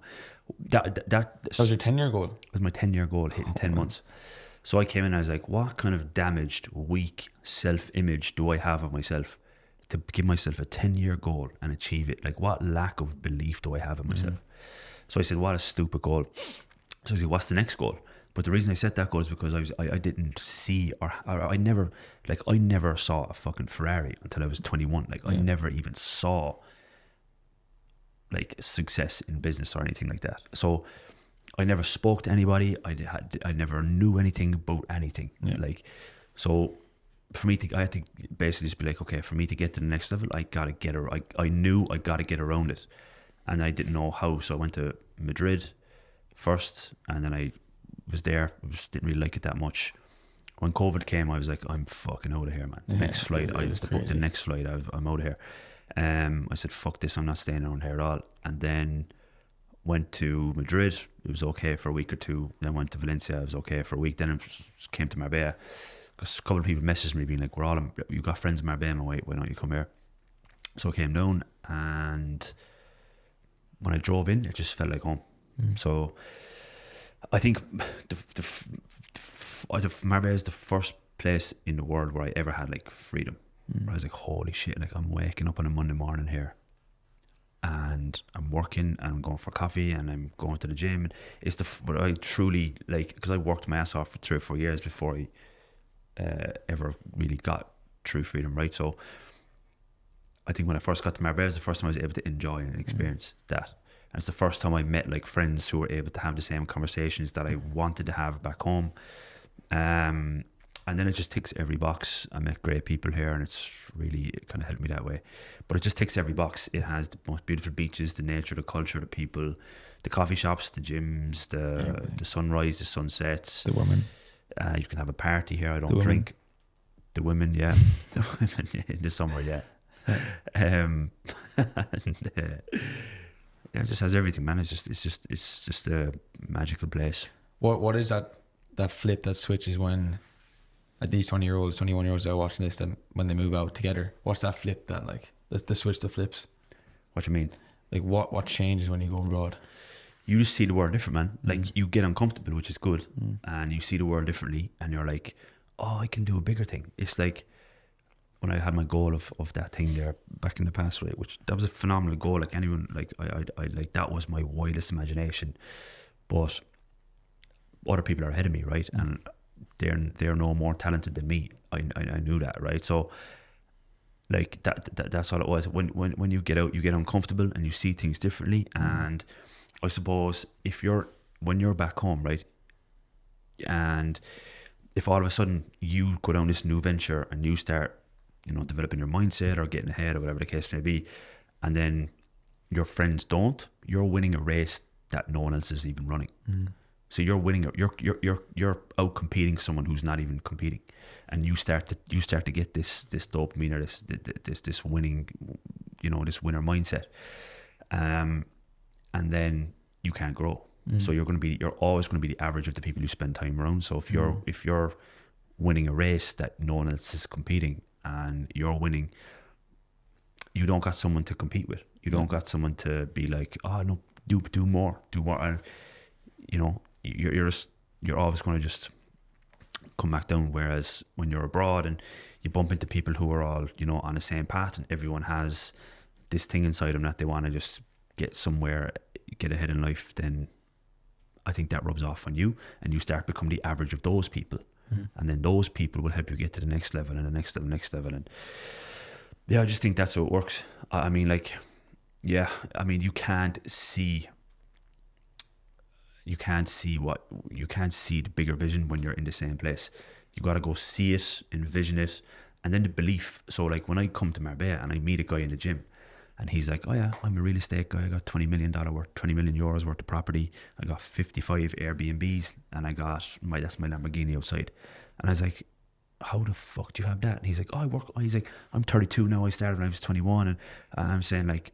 that was your 10-year goal? It was my 10-year goal, hitting 10 months. So I came in and I was like, what kind of damaged, weak self-image do I have of myself to give myself a 10-year goal and achieve it? Like what lack of belief do I have in myself? So I said, what a stupid goal. So I said, what's the next goal? But the reason I set that goal is because I didn't see or I never saw a fucking Ferrari until I was 21. Like I never even saw like success in business or anything like that. So I never spoke to anybody. I never knew anything about anything. Yeah. Like, so for me I had to basically just be like, okay, for me to get to the next level, I gotta get I knew I gotta get around it, and I didn't know how. So I went to Madrid first, and then I was there. I just didn't really like it that much. When COVID came, I was like, I'm fucking out of here, man. Next flight, I have to book the next flight. I'm out of here. I said, fuck this, I'm not staying around here at all. And then went to Madrid. It was okay for a week or two. Then went to Valencia. It was okay for a week. Then it came to Marbella. Because a couple of people messaged me being like, you got friends in Marbella, why don't you come here? So I came down, and when I drove in, it just felt like home. So I think Marbella is the first place in the world where I ever had like freedom. I was like, holy shit, like I'm waking up on a Monday morning here, and I'm working, and I'm going for coffee, and I'm going to the gym. It's but I truly like, because I worked my ass off for 3 or 4 years before I ever really got true freedom, right? So I think when I first got to Marbella, it was the first time I was able to enjoy and experience that. And it's the first time I met like friends who were able to have the same conversations that I wanted to have back home. And then it just ticks every box. I met great people here, and it kind of helped me that way. But it just ticks every box. It has the most beautiful beaches, the nature, the culture, the people, the coffee shops, the gyms, the sunrise, the sunsets. The women. You can have a party here. I don't drink. The women, yeah. The women in the summer, yeah. And, yeah, it just has everything, man. It's just a magical place. What is that flip, that switches when these 20-year-olds, 21-year-olds are watching this, then when they move out together? What's that flip then, like the switch that flips? What do you mean? Like what changes when you go abroad? You just see the world different, man. Like you get uncomfortable, which is good, and you see the world differently, and you're like, oh, I can do a bigger thing. It's like when I had my goal of that thing there back in the past, right, which that was a phenomenal goal. Like anyone, like I like, that was my wildest imagination, but other people are ahead of me, right? And they're no more talented than me. I knew that, right? So Like that's all it was. When you get out, you get uncomfortable and you see things differently. And I suppose when you're back home, right, and if all of a sudden you go down this new venture and you start, developing your mindset or getting ahead or whatever the case may be, and then your friends don't, you're winning a race that no one else is even running. So you're winning. You're out competing someone who's not even competing, and you start to get this dopamine or this winning, this winner mindset, and then you can't grow. So you're always going to be the average of the people you spend time around. So if you're winning a race that no one else is competing and you're winning, you don't got someone to compete with. You don't got someone to be like, oh no, do more, and you're always going to just come back down. Whereas when you're abroad and you bump into people who are all on the same path, and everyone has this thing inside them that they want to just get somewhere, get ahead in life, then I think that rubs off on you, and you start become the average of those people, and then those people will help you get to the next level and the next level. And yeah, I just think that's how it works. I mean, you can't see the bigger vision when you're in the same place. You got to go see it, envision it, and then the belief. So like when I come to Marbella and I meet a guy in the gym, and he's like, oh yeah, I'm a real estate guy. I got €20 million worth, 20 million euros worth of property. I got 55 Airbnbs, and that's my Lamborghini outside. And I was like, how the fuck do you have that? And he's like, he's like, I'm 32 now. I started when I was 21. And I'm saying like,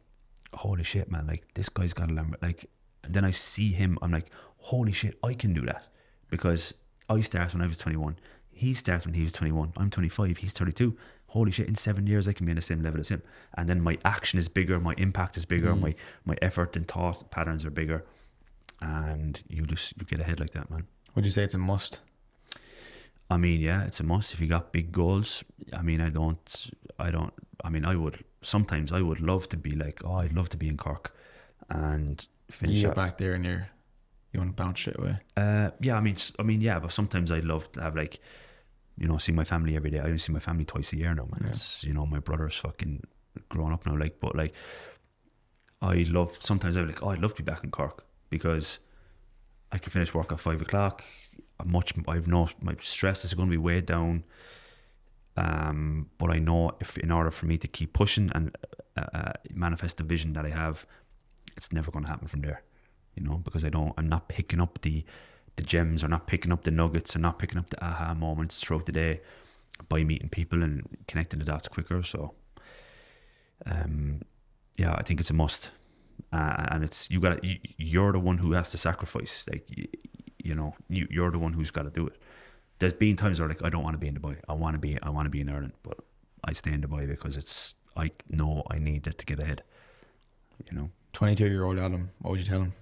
holy shit, man, like this guy's got a Lamborghini. Like, and then I see him, I'm like, holy shit, I can do that, because I started when I was 21. He started when he was 21. I'm 25. He's 32. Holy shit, in 7 years I can be on the same level as him. And then my action is bigger, my impact is bigger, my effort and thought patterns are bigger, and you get ahead like that, man. Would you say it's a must? I mean, yeah, it's a must if you got big goals. I mean, I would love to be like, I'd love to be in Cork and finish. You get back there and you want to bounce straight away. Yeah, I mean, yeah, but sometimes I'd love to have like, see my family every day. I only see my family twice a year now, man. Yeah. It's, my brother's fucking grown up now, like, but like, sometimes I'm like, I'd love to be back in Cork, because I can finish work at 5 o'clock. My stress is going to be weighed down. But I know in order for me to keep pushing and manifest the vision that I have, it's never going to happen from there, because I'm not picking up the gems, or not picking up the nuggets, or not picking up the aha moments throughout the day by meeting people and connecting the dots quicker. So, yeah, I think it's a must. And it's, you're the one who has to sacrifice. Like, you're the one who's got to do it. There's been times where like, I don't want to be in Dubai. I want to be in Ireland, but I stay in Dubai because I know I need it to get ahead. 22-year-old Adam, what would you tell him?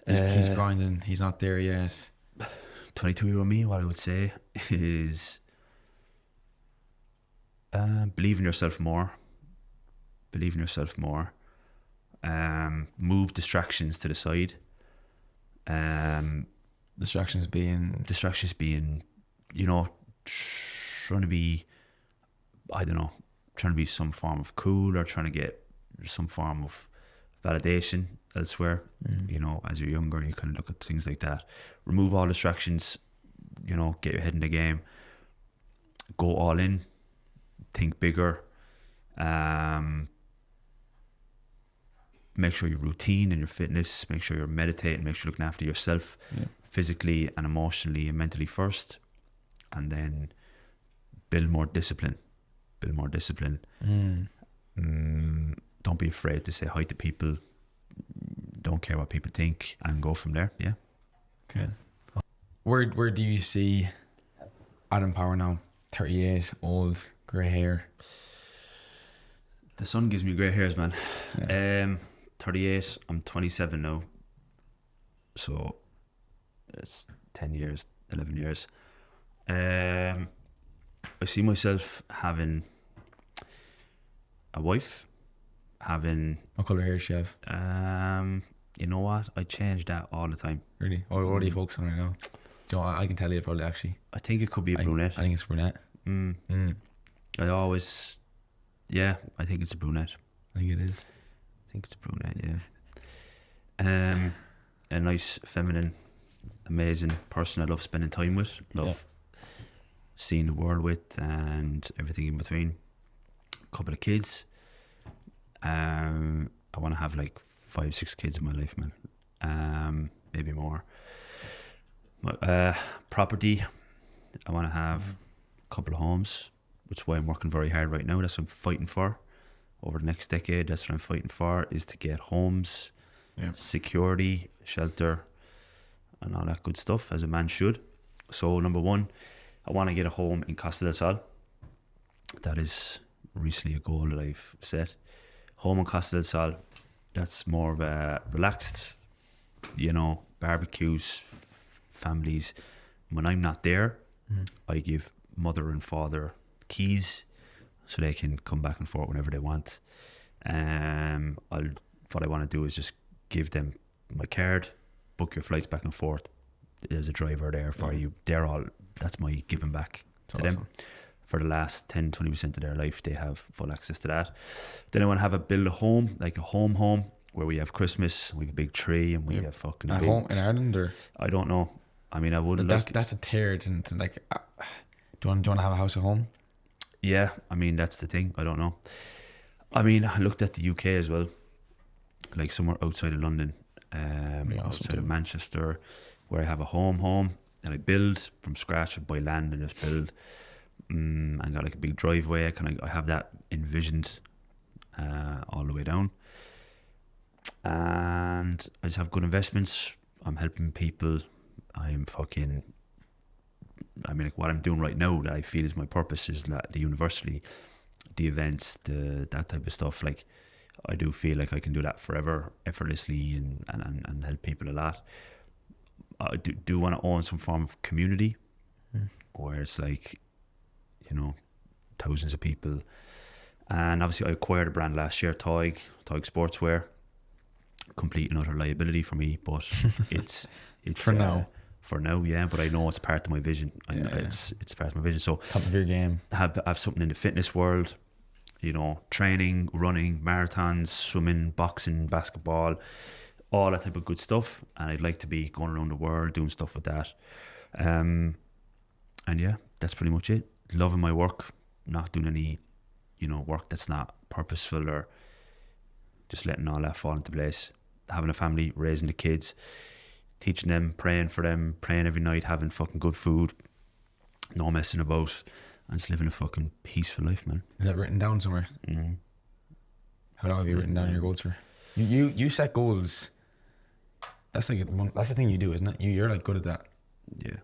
He's grinding. He's not there yet. 22-year-old me, what I would say is believe in yourself more. Move distractions to the side. Distractions being, trying to be, I don't know, trying to be some form of cool, or trying to get some form of validation elsewhere. As you're younger, you kind of look at things like that. Remove all distractions, get your head in the game, go all in, think bigger, make sure your routine and your fitness, make sure you're meditating, make sure you're looking after yourself physically and emotionally and mentally first, and then build more discipline. Don't be afraid to say hi to people. Don't care what people think, and go from there. Yeah. Okay. Where do you see Adam Power now? 38, old, grey hair. The sun gives me grey hairs, man. Yeah. 38. I'm 27 now. So it's 10 years, 11 years. I see myself having a wife, what colour hair does she have? You know what? I change that all the time. Really? What are you focusing on right now? I can tell you probably actually. I think it could be a brunette. I think it's brunette. I always, yeah, I think it's a brunette. I think it is. I think it's a brunette, yeah. A nice, feminine, amazing person I love spending time with. Love seeing the world with and everything in between. A couple of kids. I want to have like 5-6 kids in my life, man. Maybe more. Property. I want to have a couple of homes, which is why I'm working very hard right now. That's what I'm fighting for over the next decade. That's what I'm fighting for, is to get homes, security, shelter, and all that good stuff, as a man should. So number one, I want to get a home in Costa del Sol. That is recently a goal that I've set. Home in Costa del Sol. That's more of a relaxed, barbecues, families. When I'm not there, I give mother and father keys so they can come back and forth whenever they want. What I want to do is just give them my card, book your flights back and forth. There's a driver there for you. That's my giving back to them. For the last 10-20% of their life, they have full access to that. Then I want to build a home, like a home where we have Christmas, we have a big tree, and we have fucking at home in Ireland, or I don't know. I mean, I would. That's a tier to like. Do you want to have a house at home? Yeah, I mean that's the thing. I don't know. I mean, I looked at the UK as well, like somewhere outside of London, outside of Manchester, where I have a home, and I build from scratch. I buy land and just build. And got like a big driveway. I have that envisioned all the way down, and I just have good investments. I'm helping people. What I'm doing right now that I feel is my purpose is that the university, the events, that type of stuff. Like, I do feel like I can do that forever, effortlessly, and help people a lot. I do want to own some form of community where it's like, thousands of people. And obviously I acquired a brand last year, Toig Sportswear. Complete and utter liability for me, but it's for now. For now, yeah, but I know it's part of my vision. It's part of my vision. So top of your game. Have something in the fitness world, training, running, marathons, swimming, boxing, basketball, all that type of good stuff. And I'd like to be going around the world doing stuff with that. And yeah, that's pretty much it. Loving my work, not doing any, work that's not purposeful, or just letting all that fall into place. Having a family, raising the kids, teaching them, praying for them, praying every night, having fucking good food, no messing about, and just living a fucking peaceful life, man. Is that written down somewhere? How long have you written down your goals for? You set goals. That's the thing you do, isn't it? You're like good at that. Yeah,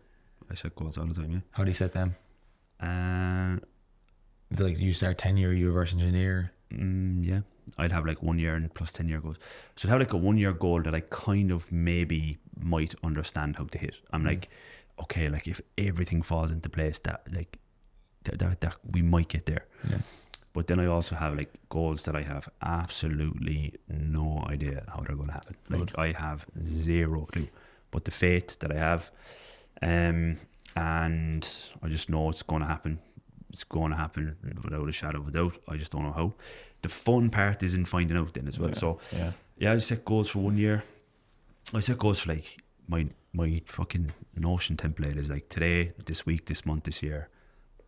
I set goals all the time. Yeah. How do you set them? Is it like you start 10-year, you reverse engineer? Yeah, I'd have like 1 year and plus 10-year goals. So I'd have like a 1 year goal that I kind of maybe might understand how to hit. I'm like, okay, like if everything falls into place, that we might get there. Yeah. But then I also have like goals that I have absolutely no idea how they're going to happen. Like I have zero clue. But the faith that I have, and I just know it's going to happen. It's going to happen without a shadow of a doubt. I just don't know how. The fun part is in finding out then as well. I set goals for 1 year. I set goals for like my fucking Notion template is like today, this week, this month, this year,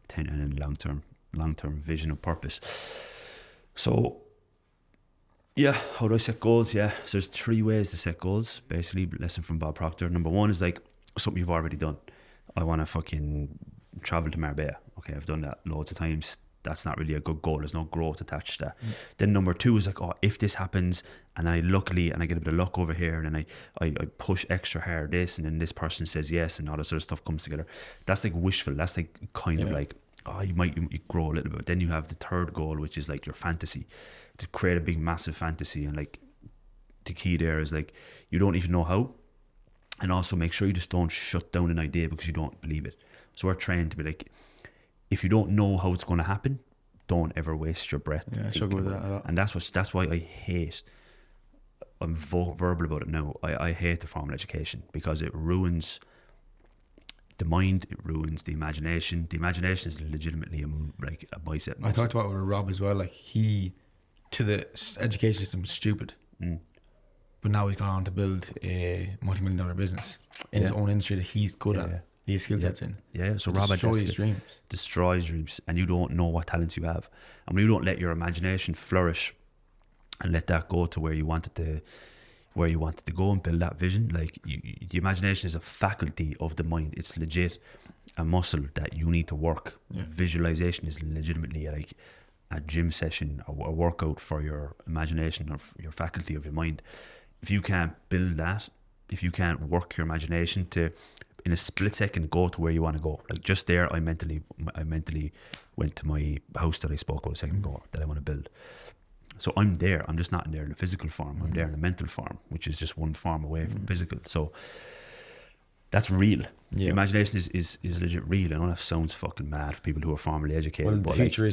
10, and then long term vision of purpose. So yeah, how do I set goals? Yeah, so there's 3 ways to set goals. Basically, lesson from Bob Proctor. Number 1 is like something you've already done. I want to fucking travel to Marbella. Okay, I've done that loads of times. That's not really a good goal. There's no growth attached to that. Then number 2 is like, if this happens, and I get a bit of luck over here, and then I push extra hard this, and then this person says yes, and all this sort of stuff comes together. That's like wishful. That's like kind of like, you grow a little bit. Then you have the 3rd goal, which is like your fantasy. To create a big, massive fantasy, and like the key there is like you don't even know how, and also make sure you just don't shut down an idea because you don't believe it. So we're trained to be like, if you don't know how it's going to happen, don't ever waste your breath. Yeah, I struggle with that a lot. And that's why I hate. I'm verbal about it now. I hate the formal education because it ruins the mind, it ruins the imagination. The imagination is legitimately a bicep muscle. I talked about it with Rob as well. Like to the education system, stupid. But now he's gone on to build a multi-million-dollar business in his own industry that he's good at. He has skill sets in. Yeah, so Rob destroys dreams, and you don't know what talents you have. And when you don't let your imagination flourish and let that go to where you wanted to go and build that vision, like the imagination is a faculty of the mind. It's legit a muscle that you need to work. Visualization is legitimately like a gym session, a workout for your imagination or your faculty of your mind. If you can't build that, if you can't work your imagination to in a split second go to where you want to go, like just there, I mentally went to my house that I spoke about a second ago that I want to build. So I'm there. I'm just not in there in a physical form. I'm there in a mental form, which is just one form away from physical. So that's real. The imagination is legit real. I know that sounds fucking mad for people who are formally educated. Well, the future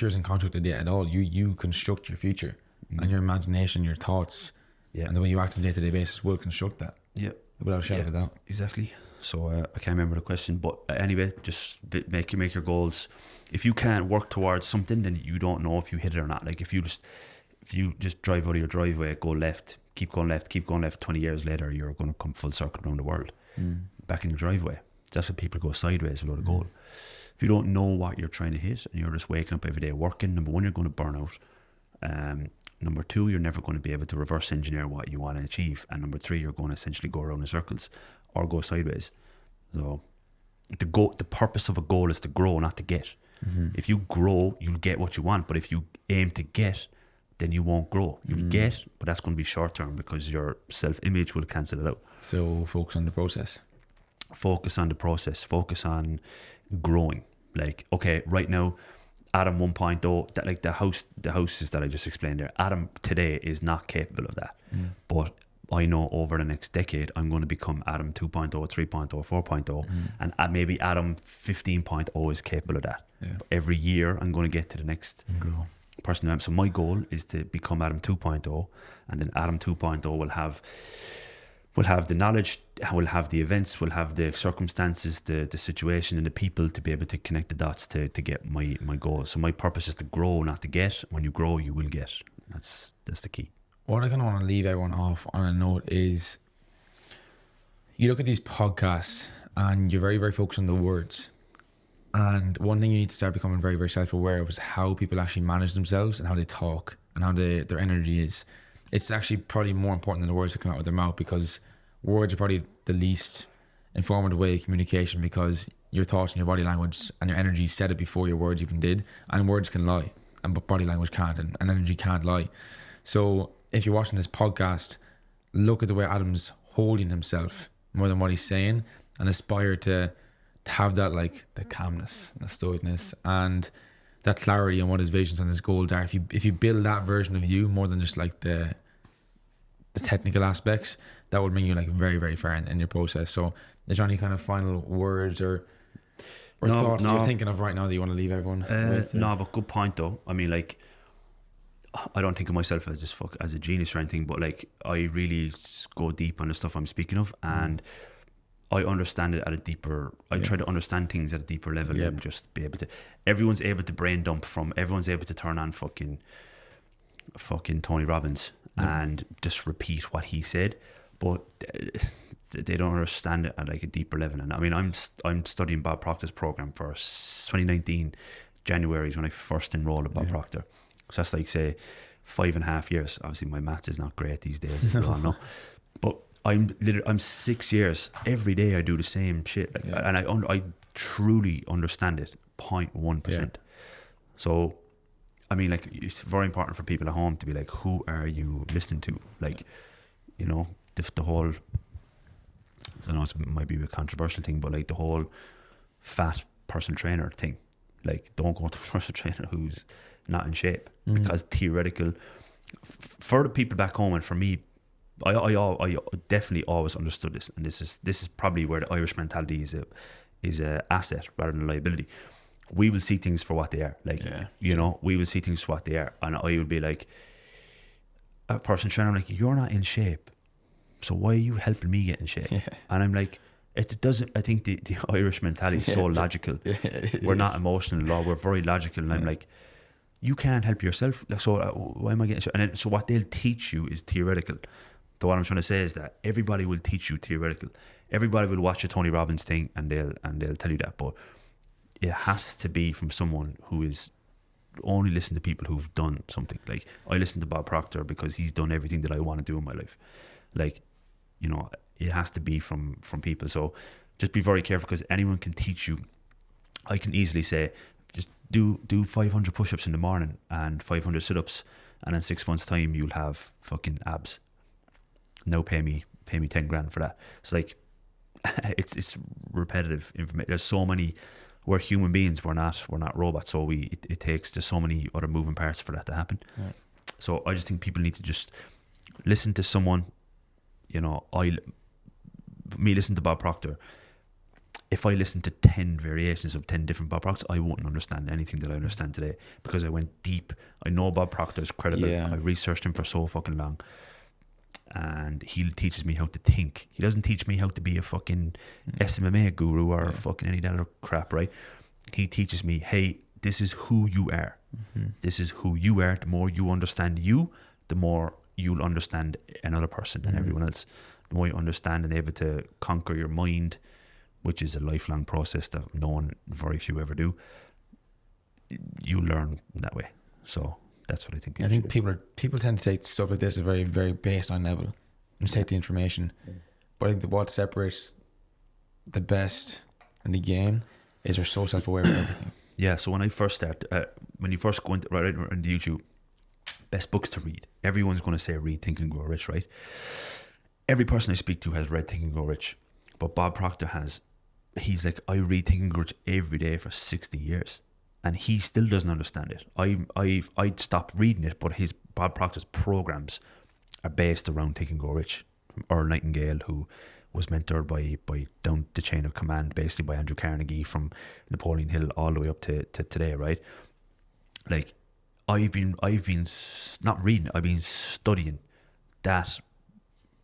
isn't constructed yet at all. You construct your future, and your imagination, your thoughts, and the way you act on a day-to-day basis will construct that. Yeah, without a shadow of a doubt. Exactly. So I can't remember the question, but anyway, just make your goals. If you can't work towards something, then you don't know if you hit it or not. Like if you just drive out of your driveway, go left, keep going left, 20 years later, you're going to come full circle around the world, back in your driveway. That's when people go sideways without a goal. If you don't know what you're trying to hit and you're just waking up every day working, number one, you're going to burn out. Number two, you're never going to be able to reverse engineer what you want to achieve. And number three, you're going to essentially go around in circles or go sideways. So the purpose of a goal is to grow, not to get. If you grow, you'll get what you want. But if you aim to get, then you won't grow. You'll get, but that's going to be short term because your self-image will cancel it out. So focus on the process. Focus on the process. Focus on growing. Like, okay, right now, Adam 1.0, that like the houses that I just explained there, Adam today is not capable of that. But I know over the next decade I'm going to become Adam 2.0, 3.0, 4.0, and maybe Adam 15.0 is capable of that. But every year I'm going to get to the next person I am. So my goal is to become Adam 2.0, and then Adam 2.0 will have the knowledge, will have the events, will have the circumstances, the situation and the people to be able to connect the dots to get my goal. So my purpose is to grow, not to get. When you grow, you will get. That's the key. What I kind of want to leave everyone off on a note is, you look at these podcasts and you're very, very focused on the words. And one thing you need to start becoming very, very self-aware of is how people actually manage themselves and how they talk and how their energy is. It's actually probably more important than the words that come out of their mouth, because words are probably the least informative way of communication, because your thoughts and your body language and your energy said it before your words even did. And words can lie, but body language can't, and energy can't lie. So if you're watching this podcast, look at the way Adam's holding himself more than what he's saying, and aspire to have that, like the calmness and the stoicness and that clarity on what his visions and his goals are. If you build that version of you more than just like the technical aspects, that will bring you like very, very far in your process. So is there any kind of final words or thoughts you're thinking of right now that you want to leave everyone with? No, but good point though. I mean, like, I don't think of myself as a genius or anything, but like I really go deep on the stuff I'm speaking of, and I understand it at a deeper. I try to understand things at a deeper level and just be able to. Everyone's able to brain dump from. Everyone's able to turn on fucking Tony Robbins and just repeat what he said, but they don't understand it at like a deeper level. And I mean, I'm studying Bob Proctor's program for 2019 January is when I first enrolled at Bob Proctor. So that's like, say, 5.5 years. Obviously, my maths is not great these days, as we all know. But I'm 6 years. Every day I do the same shit, like, and I truly understand it 0.1%. So, I mean, like, it's very important for people at home to be like, who are you listening to? Like, you know, the whole. I know it might be a controversial thing, but like the whole fat personal trainer thing. Like, don't go to a personal trainer who's not in shape, because theoretical for the people back home, and for me, I definitely always understood this, and this is probably where the Irish mentality is a asset rather than a liability. We will see things for what they are, like you know, we will see things for what they are, and I would be like a personal trainer, I'm like, you're not in shape, so why are you helping me get in shape? And I'm like, It doesn't. I think the Irish mentality is so logical. We're not emotional at all. We're very logical, and I'm like, you can't help yourself. Like, so why am I getting? And then, so what they'll teach you is theoretical. So what I'm trying to say is that everybody will teach you theoretical. Everybody will watch a Tony Robbins thing, and they'll tell you that. But it has to be from someone who is only listen to people who've done something. Like, I listen to Bob Proctor because he's done everything that I want to do in my life. Like, you know, it has to be from people. So just be very careful, because anyone can teach you. I can easily say, just do 500 push-ups in the morning and 500 sit-ups, and in 6 months' time you'll have fucking abs. Now pay me 10 grand for that. It's like, it's repetitive information. There's so many. We're human beings. We're not robots. So it takes just so many other moving parts for that to happen. Right. So I just think people need to just listen to someone. You know, listen to Bob Proctor. If I listened to 10 variations of 10 different Bob Proctors, I wouldn't understand anything that I understand today, because I went deep. I know Bob Proctor is credible. Yeah. I researched him for so fucking long. And he teaches me how to think. He doesn't teach me how to be a fucking SMMA guru or fucking any of that other crap, right? He teaches me, hey, this is who you are. Mm-hmm. This is who you are. The more you understand you, the more you'll understand another person and everyone else. The more you understand and able to conquer your mind, which is a lifelong process that very few ever do, you learn that way. So that's what I think. People tend to take stuff like this at a very, very baseline level and just take the information. But I think that what separates the best in the game is they're so self-aware of everything. Yeah. So when I first start, when you first go into YouTube, best books to read. Everyone's going to say read Think and Grow Rich, right? Every person I speak to has read Think and Grow Rich, but Bob Proctor he's like, I read Think and Grow Rich every day for 60 years. And he still doesn't understand it. I'd stopped reading it, but Bob Proctor's programs are based around Think and Grow Rich. Earl Nightingale, who was mentored by down the chain of command, basically by Andrew Carnegie, from Napoleon Hill all the way up to today, right? Like, I've been not reading, I've been studying that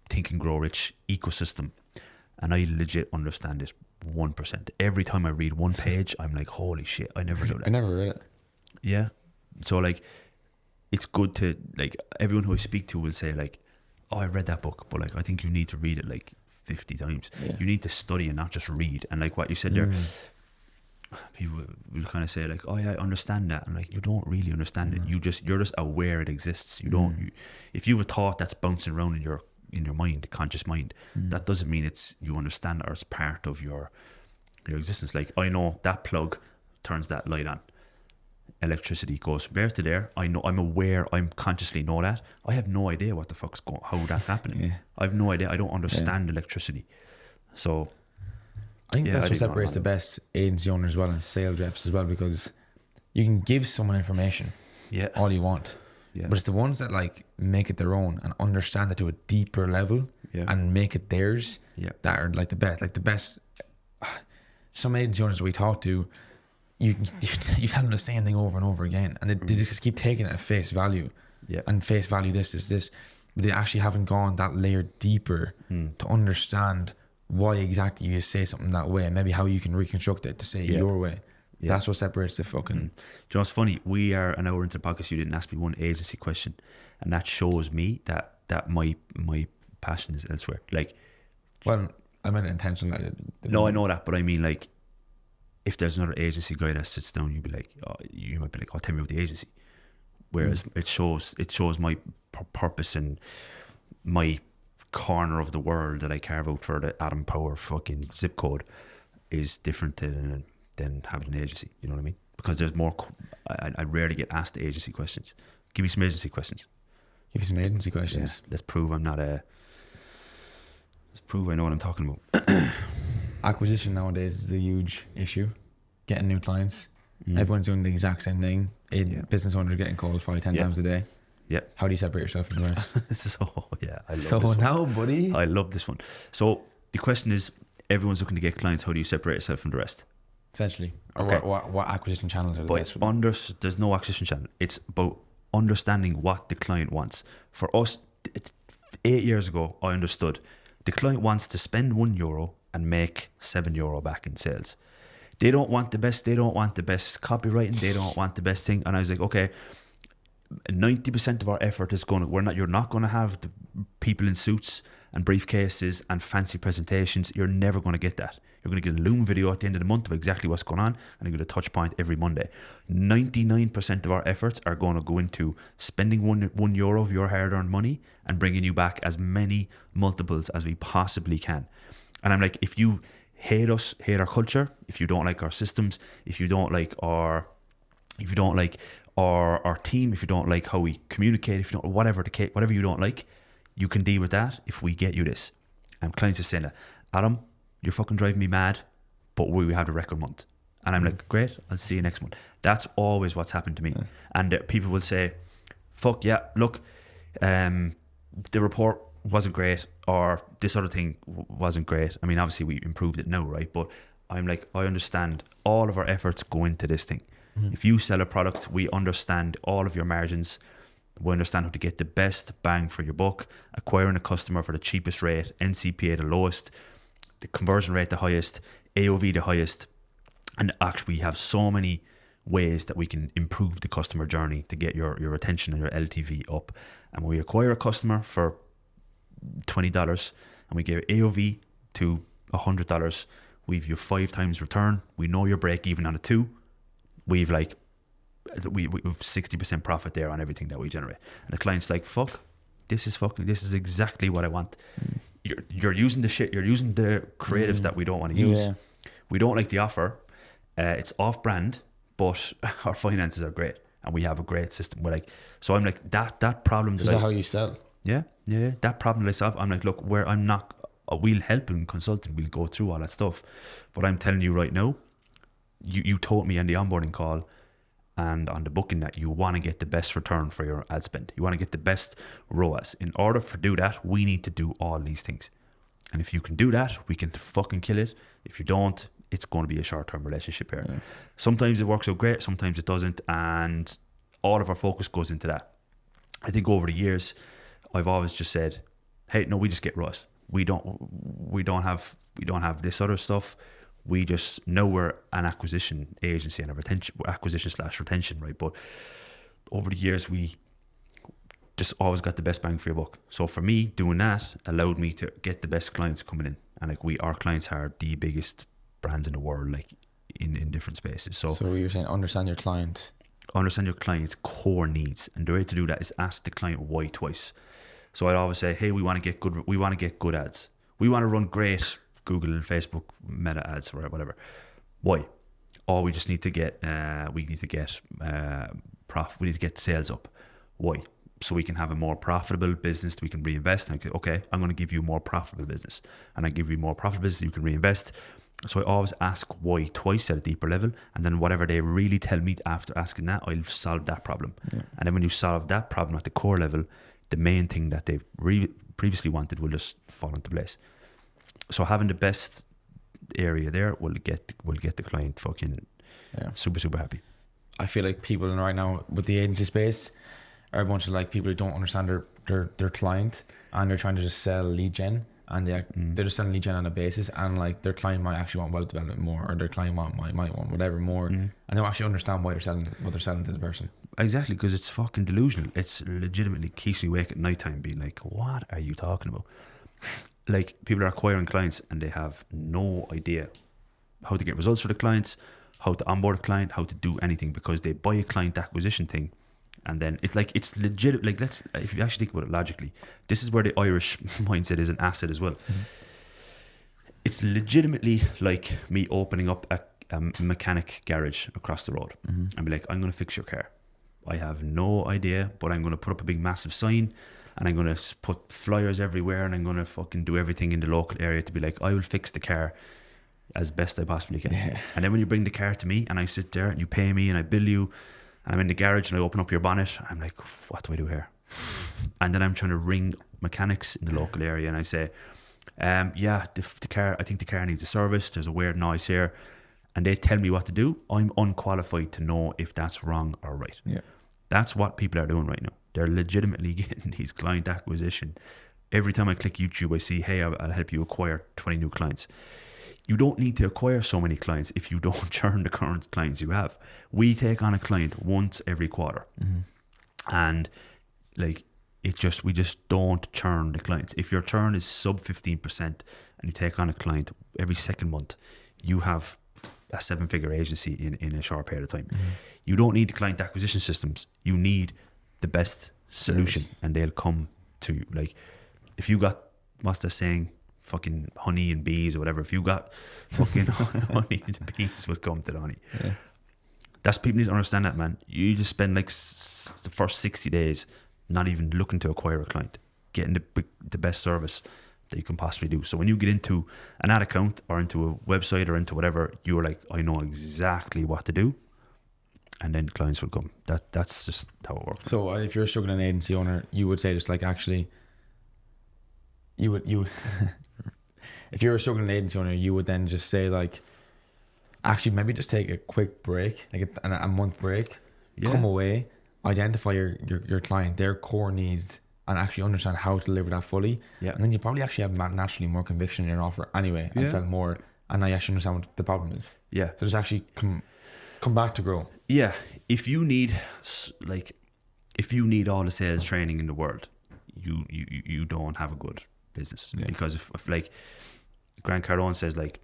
Think and Grow Rich ecosystem, and I legit understand it 1%. Every time I read one page, I'm like, holy shit, I never do that. I never read it. Yeah. So like, it's good to, like, everyone who I speak to will say like, oh, I read that book, but like, I think you need to read it like 50 times. Yeah. You need to study and not just read. And like what you said there, people will kind of say like, oh yeah, I understand that. And like, you don't really understand it. You're just aware it exists. You don't, if you have a thought that's bouncing around in your mind, conscious mind, that doesn't mean you understand it or it's part of your existence. Like, I know that plug turns that light on, electricity goes from there to there. I know, I'm aware, I'm consciously know that. I have no idea what the fuck's going, how that's happening. I have no idea. I don't understand electricity. So I think that's what separates the best agency owners as well and sales reps as well, because you can give someone information all you want, but it's the ones that like make it their own and understand it to a deeper level and make it theirs that are like the best. Like the best, some agency owners that we talk to, you tell them the same thing over and over again, and they just keep taking it at face value. And face value, this is this, but they actually haven't gone that layer deeper to understand why exactly you say something that way, and maybe how you can reconstruct it to say it your way. That's what separates the fucking. Do you know what's funny? We are an hour into the podcast. You didn't ask me one agency question, and that shows me that my passion is elsewhere. Like, well, I meant intentional. No, I know that, but I mean, like, if there's another agency guy that sits down, you might be like, oh, tell me about the agency. Whereas it shows my purpose and my corner of the world that I carve out for the Atom Power fucking zip code is different than having an agency. You know what I mean? Because there's more. I rarely get asked the agency questions. Give me some agency questions. Give you some agency questions. Let's prove I'm not a. Let's prove I know what I'm talking about. Acquisition nowadays is a huge issue. Getting new clients. Everyone's doing the exact same thing. Business owners are getting called 5-10 times a day. Yeah. How do you separate yourself from the rest? I love this now, one. buddy. I love this one. So the question is, everyone's looking to get clients. How do you separate yourself from the rest? Essentially. Or what acquisition channels are the best for them? There's no acquisition channel. It's about understanding what the client wants. For us, 8 years ago, I understood the client wants to spend €1 and make €7 back in sales. They don't want the best. They don't want the best copywriting. They don't want the best thing. And I was like, okay, 90% of our effort is going to, you're not going to have the people in suits and briefcases and fancy presentations. You're never going to get that. You're going to get a Loom video at the end of the month of exactly what's going on, and you get a touch point every Monday. 99% of our efforts are going to go into spending €1 of your hard-earned money and bringing you back as many multiples as we possibly can. And I'm like, if you hate us, hate our culture, if you don't like our systems, if you don't like our team, if you don't like how we communicate, if you don't, whatever you don't like, you can deal with that if we get you this. And clients are saying that, Adam, you're fucking driving me mad, but we have a record month. And I'm like, great, I'll see you next month. That's always what's happened to me. Yeah. And people will say, fuck yeah, look, the report wasn't great, or this other thing wasn't great. I mean, obviously we improved it now, right? But I'm like, I understand all of our efforts go into this thing. Mm-hmm. If you sell a product, we understand all of your margins. We understand how to get the best bang for your buck, acquiring a customer for the cheapest rate, NCPA the lowest, the conversion rate the highest, AOV the highest. And actually we have so many ways that we can improve the customer journey to get your retention and your LTV up. And when we acquire a customer for $20 and we give AOV to $100, we've your 5 times return. We know your break even on a 2. We've 60% profit there on everything that we generate. And the client's like, fuck, this is exactly what I want. You're using the shit, you're using the creatives that we don't want to use. Yeah. We don't like the offer. It's off brand, but our finances are great and we have a great system. We're like, so I'm like, that problem. Is that how you sell? Yeah. That problem that I solve, I'm like, look, we'll help and consult and we'll go through all that stuff. But I'm telling you right now, you told me on the onboarding call and on the booking that you want to get the best return for your ad spend. You want to get the best ROAS. In order to do that, we need to do all these things. And if you can do that, we can fucking kill it. If you don't, it's going to be a short-term relationship here. Yeah. Sometimes it works out great, sometimes it doesn't, and all of our focus goes into that. I think over the years, I've always just said, hey, no, we just get ROAS. We don't have this other stuff. We just know we're an acquisition agency and acquisition/retention, right? But over the years, we just always got the best bang for your buck. So for me, doing that allowed me to get the best clients coming in. And our clients are the biggest brands in the world, like in different spaces. So you're saying understand your client's core needs. And the way to do that is ask the client why twice. So I'd always say, hey, we want to get good ads. We want to run great Google and Facebook meta ads or whatever. Why? Or we just need to get profit. We need to get sales up. Why? So we can have a more profitable business that we can reinvest. And okay, I'm going to give you more profitable business, and I give you more profitable business you can reinvest. So I always ask why twice at a deeper level, and then whatever they really tell me after asking that, I'll solve that problem. Yeah. And then when you solve that problem at the core level, the main thing that they previously wanted will just fall into place. So having the best area there will get the client fucking super happy. I feel like people right now with the agency space are a bunch of like people who don't understand their client, and they're trying to just sell lead gen, and they're just selling lead gen on a basis, and like their client might actually want web development more, or their client might want whatever more, and they don't actually understand why they're selling what they're selling to the person. Exactly, because it's fucking delusional. It's legitimately keeps me awake at night time being like, what are you talking about? Like, people are acquiring clients and they have no idea how to get results for the clients, how to onboard a client, how to do anything, because they buy a client acquisition thing. And then it's like, it's legit. Like, if you actually think about it logically, this is where the Irish mindset is an asset as well. Mm-hmm. It's legitimately like me opening up a mechanic garage across the road and be like, I'm going to fix your car. I have no idea, but I'm going to put up a big massive sign, and I'm going to put flyers everywhere, and I'm going to fucking do everything in the local area to be like, I will fix the car as best I possibly can. Yeah. And then when you bring the car to me and I sit there and you pay me and I bill you, and I'm in the garage and I open up your bonnet, I'm like, what do I do here? And then I'm trying to ring mechanics in the local area and I say, the car, I think the car needs a service. There's a weird noise here. And they tell me what to do. I'm unqualified to know if that's wrong or right. Yeah. That's what people are doing right now. They're legitimately getting these client acquisition Every time I click YouTube, I see, hey, I'll help you acquire 20 new clients. You don't need to acquire so many clients if you don't churn the current clients you have. We take on a client once every quarter. And like, we just don't churn the clients. If your churn is sub 15% and you take on a client every second month, you have a 7-figure agency in a short period of time. You don't need the client acquisition systems. You need the best solution, and they'll come to you. Like, if you got, what's the saying, fucking honey and bees or whatever, if you got fucking honey and the bees will come to the honey. Yeah. That's, people need to understand that, man. You just spend like the first 60 days not even looking to acquire a client, getting the best service that you can possibly do. So when you get into an ad account or into a website or into whatever, you're like, I know exactly what to do, and then clients will come. That's just how it works. So if you're a struggling agency owner, you would say just like, actually, you would if you're a struggling agency owner, you would then just say like, actually maybe just take a quick break, like a month break, come away, identify your client, their core needs, and actually understand how to deliver that fully. Yeah. And then you probably actually have naturally more conviction in your offer anyway, and sell more, and now you actually understand what the problem is. Yeah. So just actually come back to grow. Yeah. If you need all the sales training in the world, you don't have a good business. Yeah. Because if like Grant Cardone says, like,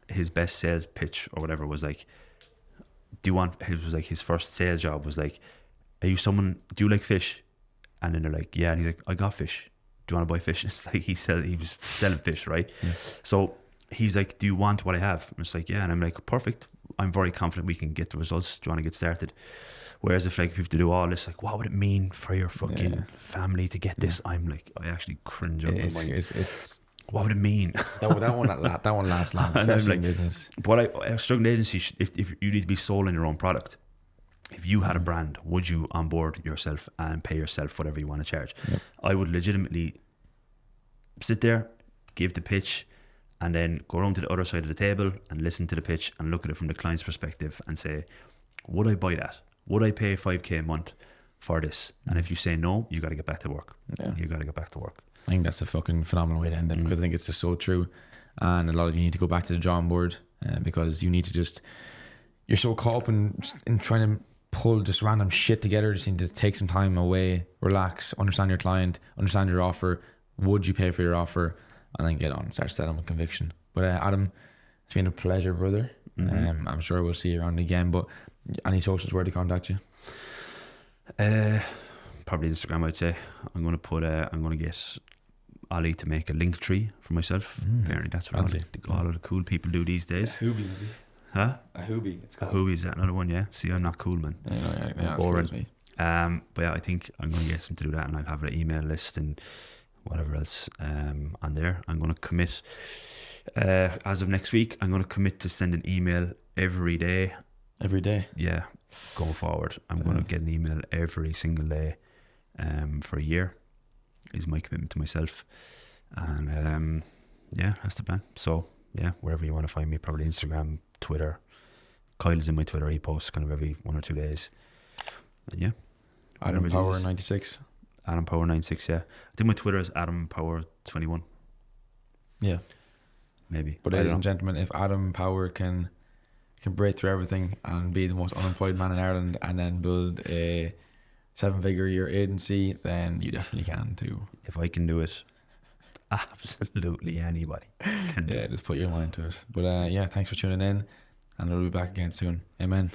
his best sales pitch or whatever was like, his first sales job was like, do you like fish? And then they're like, yeah. And he's like, I got fish. Do you want to buy fish? It's like he was selling fish, right? Yeah. So he's like, do you want what I have? And it's like, yeah. And I'm like, perfect. I'm very confident we can get the results. Do you want to get started? Whereas if you have to do all this, like, what would it mean for your fucking family to get this? I'm like, I actually cringe up. It's what would it mean? that one lasts long, especially in business. But a struggling agency, if you need to be sold in your own product, if you had a brand, would you onboard yourself and pay yourself whatever you want to charge? Yep. I would legitimately sit there, give the pitch, and then go around to the other side of the table and listen to the pitch and look at it from the client's perspective and say, would I buy that? Would I pay $5,000 a month for this? And if you say no, you got to get back to work. Yeah. You got to get back to work. I think that's a fucking phenomenal way to end it, because I think it's just so true. And a lot of you need to go back to the drawing board, because you need to you're so caught up in trying to pull just random shit together. Just need to take some time away, relax, understand your client, understand your offer. Would you pay for your offer? And then get on, start selling with conviction. But Adam, it's been a pleasure, brother. I'm sure we'll see you around again. But any socials where to contact you? Probably Instagram, I'd say. I'm going to get Ollie to make a link tree for myself. Apparently that's what all of the cool people do these days. A hoobie, maybe. Huh? A hoobie, it's called. A hoobie, is that another one? Yeah. See, I'm not cool, man. Yeah, boring. Me. But yeah, I think I'm going to get some to do that, and I'll have an email list and whatever else on there. I'm going to commit, as of next week, I'm going to commit to send an email every day. Every day? Yeah. Going forward, I'm going to get an email every single day for a year is my commitment to myself. And yeah, that's the plan. So yeah, wherever you want to find me, probably Instagram, Twitter. Kyle's in my Twitter. He posts kind of every 1 or 2 days. And yeah, Adam Power 96. Adam Power 96. Yeah, I think my Twitter is Adam Power 21. Yeah, maybe. But ladies and gentlemen, if Adam Power can break through everything and be the most unemployed man in Ireland and then build a 7-figure year agency, then you definitely can too. If I can do it, absolutely anybody can do it. Just put your mind to it. But yeah, thanks for tuning in, and we'll be back again soon. Amen.